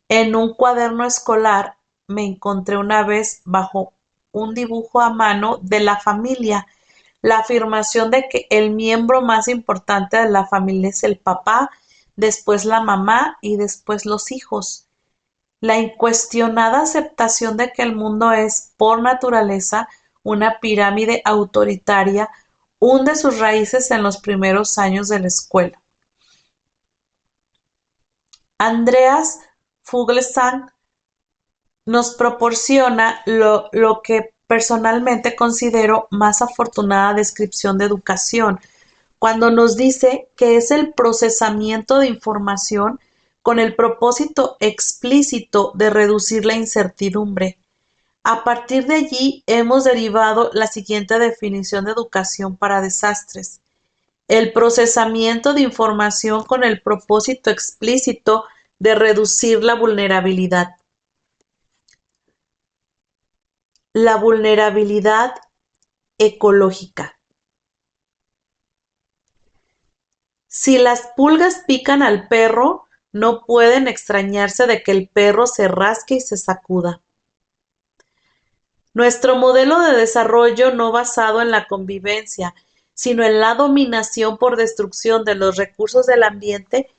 En un cuaderno escolar me encontré una vez bajo un dibujo a mano de la familia la afirmación de que el miembro más importante de la familia es el papá, después la mamá y después los hijos. La incuestionada aceptación de que el mundo es, por naturaleza, una pirámide autoritaria hunde sus raíces en los primeros años de la escuela. Andreas Fugelsang nos proporciona lo que personalmente considero más afortunada descripción de educación, cuando nos dice que es el procesamiento de información con el propósito explícito de reducir la incertidumbre. A partir de allí hemos derivado la siguiente definición de educación para desastres: el procesamiento de información con el propósito explícito de reducir la vulnerabilidad. La vulnerabilidad ecológica. Si las pulgas pican al perro, no pueden extrañarse de que el perro se rasque y se sacuda. Nuestro modelo de desarrollo no basado en la convivencia, sino en la dominación por destrucción de los recursos del ambiente,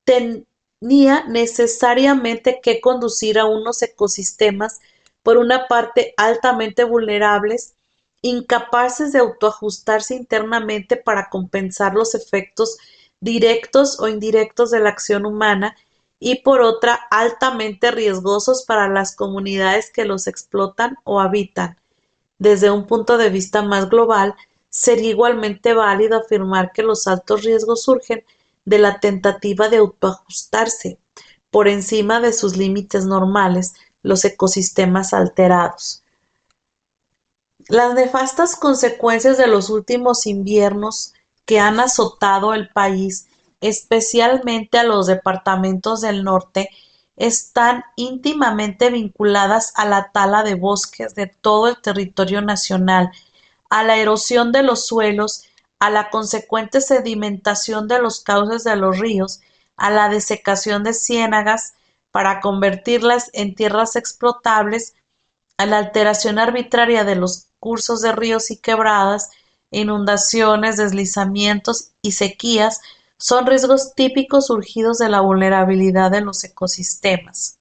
tenía necesariamente que conducir a unos ecosistemas, por una parte, altamente vulnerables, incapaces de autoajustarse internamente para compensar los efectos directos o indirectos de la acción humana, y por otra, altamente riesgosos para las comunidades que los explotan o habitan. Desde un punto de vista más global, sería igualmente válido afirmar que los altos riesgos surgen de la tentativa de autoajustarse por encima de sus límites normales los ecosistemas alterados. Las nefastas consecuencias de los últimos inviernos que han azotado el país, especialmente a los departamentos del norte, están íntimamente vinculadas a la tala de bosques de todo el territorio nacional, a la erosión de los suelos, a la consecuente sedimentación de los cauces de los ríos, a la desecación de ciénagas para convertirlas en tierras explotables, a la alteración arbitraria de los cursos de ríos y quebradas, inundaciones, deslizamientos y sequías son riesgos típicos surgidos de la vulnerabilidad de los ecosistemas.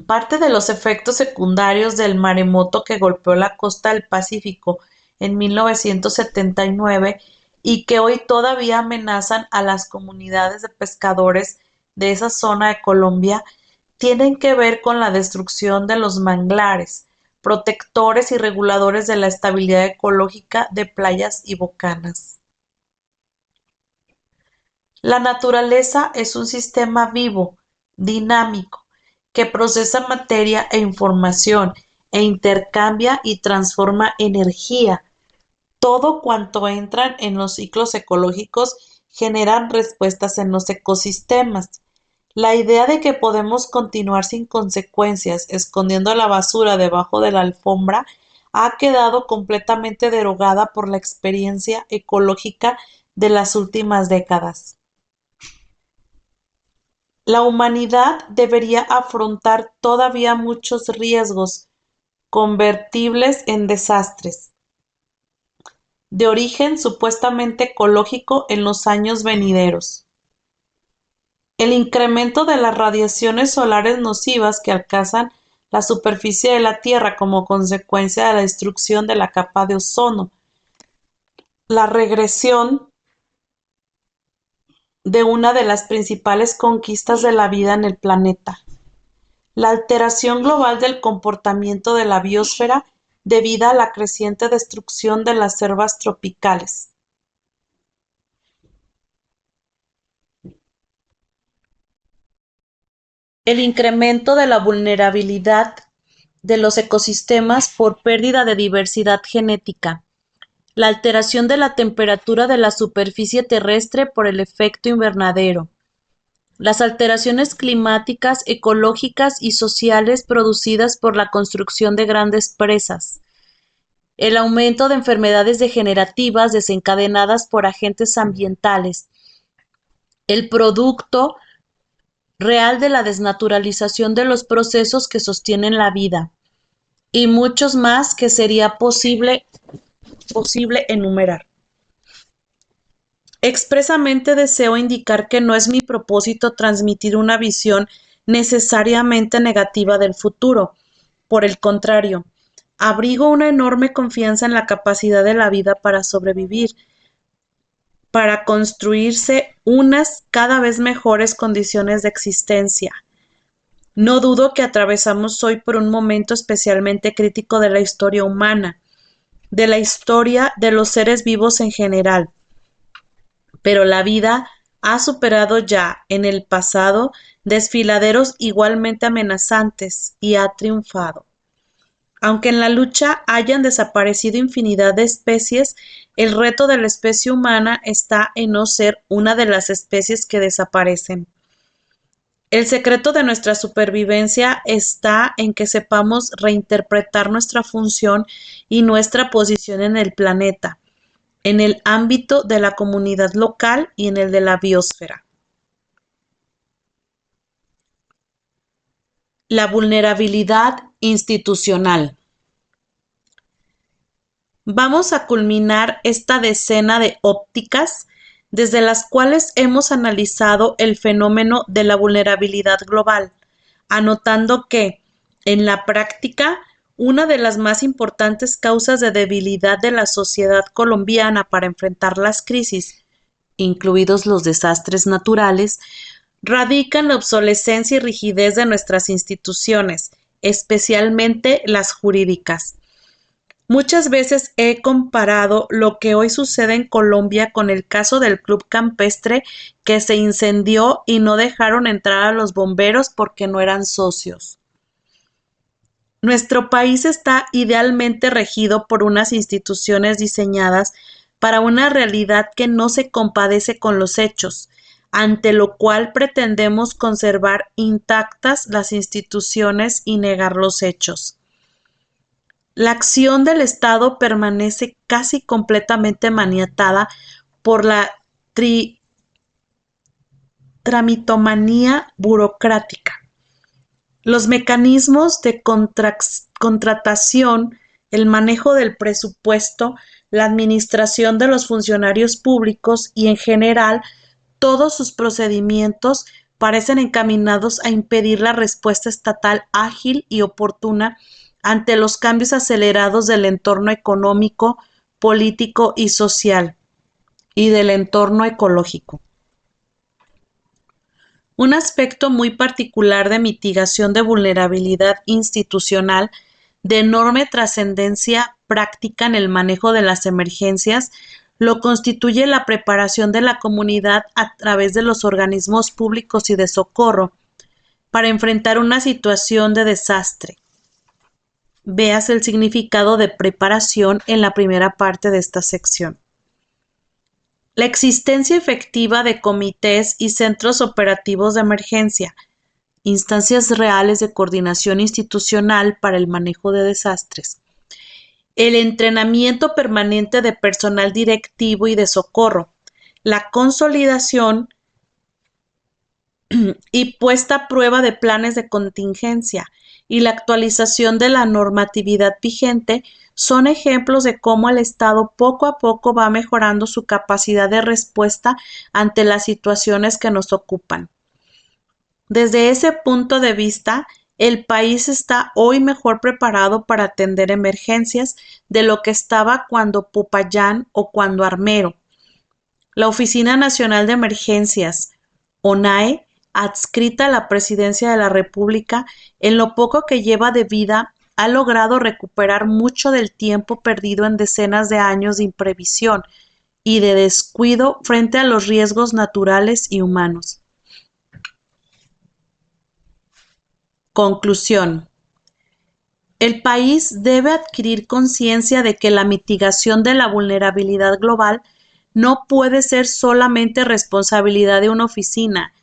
Parte de los efectos secundarios del maremoto que golpeó la costa del Pacífico en 1979 y que hoy todavía amenazan a las comunidades de pescadores de esa zona de Colombia tienen que ver con la destrucción de los manglares, protectores y reguladores de la estabilidad ecológica de playas y bocanas. La naturaleza es un sistema vivo, dinámico, que procesa materia e información e intercambia y transforma energía. Todo cuanto entra en los ciclos ecológicos generan respuestas en los ecosistemas. La idea de que podemos continuar sin consecuencias escondiendo la basura debajo de la alfombra ha quedado completamente derogada por la experiencia ecológica de las últimas décadas. La humanidad debería afrontar todavía muchos riesgos convertibles en desastres de origen supuestamente ecológico en los años venideros. El incremento de las radiaciones solares nocivas que alcanzan la superficie de la Tierra como consecuencia de la destrucción de la capa de ozono, la regresión de una de las principales conquistas de la vida en el planeta, la alteración global del comportamiento de la biosfera debido a la creciente destrucción de las selvas tropicales. El incremento de la vulnerabilidad de los ecosistemas por pérdida de diversidad genética, la alteración de la temperatura de la superficie terrestre por el efecto invernadero, las alteraciones climáticas, ecológicas y sociales producidas por la construcción de grandes presas, el aumento de enfermedades degenerativas desencadenadas por agentes ambientales, el producto real de la desnaturalización de los procesos que sostienen la vida, y muchos más que sería posible enumerar. Expresamente deseo indicar que no es mi propósito transmitir una visión necesariamente negativa del futuro. Por el contrario, abrigo una enorme confianza en la capacidad de la vida para sobrevivir, para construirse unas cada vez mejores condiciones de existencia. No dudo que atravesamos hoy por un momento especialmente crítico de la historia humana, de la historia de los seres vivos en general. Pero la vida ha superado ya en el pasado desfiladeros igualmente amenazantes y ha triunfado. Aunque en la lucha hayan desaparecido infinidad de especies, el reto de la especie humana está en no ser una de las especies que desaparecen. El secreto de nuestra supervivencia está en que sepamos reinterpretar nuestra función y nuestra posición en el planeta, en el ámbito de la comunidad local y en el de la biosfera. La vulnerabilidad institucional. Vamos a culminar esta decena de ópticas desde las cuales hemos analizado el fenómeno de la vulnerabilidad global, anotando que, en la práctica, una de las más importantes causas de debilidad de la sociedad colombiana para enfrentar las crisis, incluidos los desastres naturales, radica en la obsolescencia y rigidez de nuestras instituciones, especialmente las jurídicas. Muchas veces he comparado lo que hoy sucede en Colombia con el caso del club campestre que se incendió y no dejaron entrar a los bomberos porque no eran socios. Nuestro país está idealmente regido por unas instituciones diseñadas para una realidad que no se compadece con los hechos, ante lo cual pretendemos conservar intactas las instituciones y negar los hechos. La acción del Estado permanece casi completamente maniatada por la tramitomanía burocrática. Los mecanismos de contratación, el manejo del presupuesto, la administración de los funcionarios públicos y, en general, todos sus procedimientos parecen encaminados a impedir la respuesta estatal ágil y oportuna ante los cambios acelerados del entorno económico, político y social, y del entorno ecológico. Un aspecto muy particular de mitigación de vulnerabilidad institucional de enorme trascendencia práctica en el manejo de las emergencias lo constituye la preparación de la comunidad a través de los organismos públicos y de socorro para enfrentar una situación de desastre. Veas el significado de preparación en la primera parte de esta sección. La existencia efectiva de comités y centros operativos de emergencia, instancias reales de coordinación institucional para el manejo de desastres, el entrenamiento permanente de personal directivo y de socorro, la consolidación y puesta a prueba de planes de contingencia y la actualización de la normatividad vigente son ejemplos de cómo el Estado poco a poco va mejorando su capacidad de respuesta ante las situaciones que nos ocupan. Desde ese punto de vista, el país está hoy mejor preparado para atender emergencias de lo que estaba cuando Popayán o cuando Armero. La Oficina Nacional de Emergencias, ONAE, adscrita a la Presidencia de la República, en lo poco que lleva de vida, ha logrado recuperar mucho del tiempo perdido en decenas de años de imprevisión y de descuido frente a los riesgos naturales y humanos. Conclusión. El país debe adquirir conciencia de que la mitigación de la vulnerabilidad global no puede ser solamente responsabilidad de una oficina,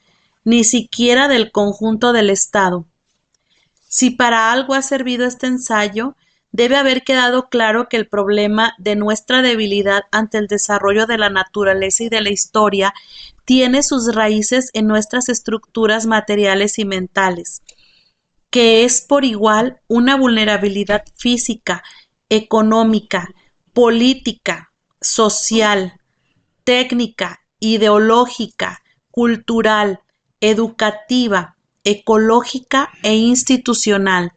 ni siquiera del conjunto del Estado. Si para algo ha servido este ensayo, debe haber quedado claro que el problema de nuestra debilidad ante el desarrollo de la naturaleza y de la historia tiene sus raíces en nuestras estructuras materiales y mentales, que es por igual una vulnerabilidad física, económica, política, social, técnica, ideológica, cultural, educativa, ecológica e institucional,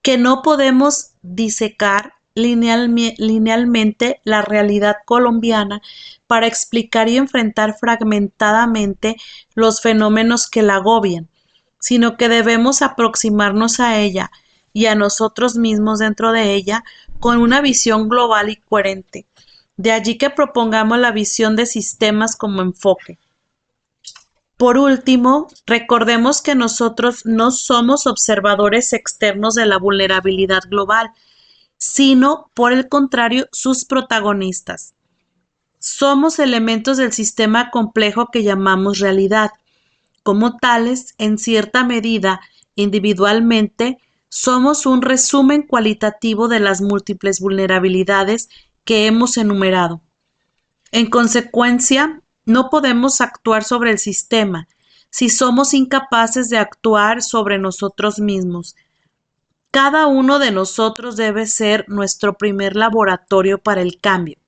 que no podemos disecar linealmente la realidad colombiana para explicar y enfrentar fragmentadamente los fenómenos que la agobian, sino que debemos aproximarnos a ella y a nosotros mismos dentro de ella con una visión global y coherente. De allí que propongamos la visión de sistemas como enfoque. Por último, recordemos que nosotros no somos observadores externos de la vulnerabilidad global, sino, por el contrario, sus protagonistas. Somos elementos del sistema complejo que llamamos realidad. Como tales, en cierta medida, individualmente, somos un resumen cualitativo de las múltiples vulnerabilidades que hemos enumerado. En consecuencia, no podemos actuar sobre el sistema si somos incapaces de actuar sobre nosotros mismos. Cada uno de nosotros debe ser nuestro primer laboratorio para el cambio.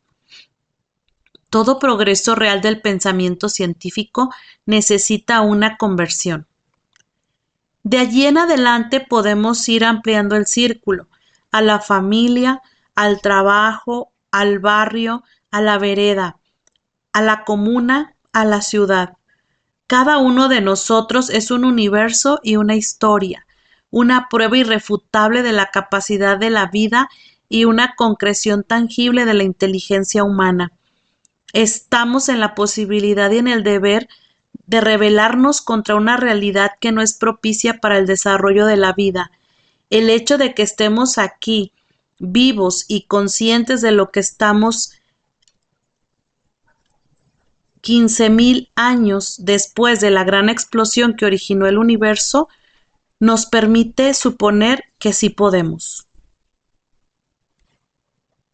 Todo progreso real del pensamiento científico necesita una conversión. De allí en adelante podemos ir ampliando el círculo a la familia, al trabajo, al barrio, a la vereda, a la comuna, a la ciudad. Cada uno de nosotros es un universo y una historia, una prueba irrefutable de la capacidad de la vida y una concreción tangible de la inteligencia humana. Estamos en la posibilidad y en el deber de rebelarnos contra una realidad que no es propicia para el desarrollo de la vida. El hecho de que estemos aquí, vivos y conscientes de lo que estamos 15.000 años después de la gran explosión que originó el universo, nos permite suponer que sí podemos.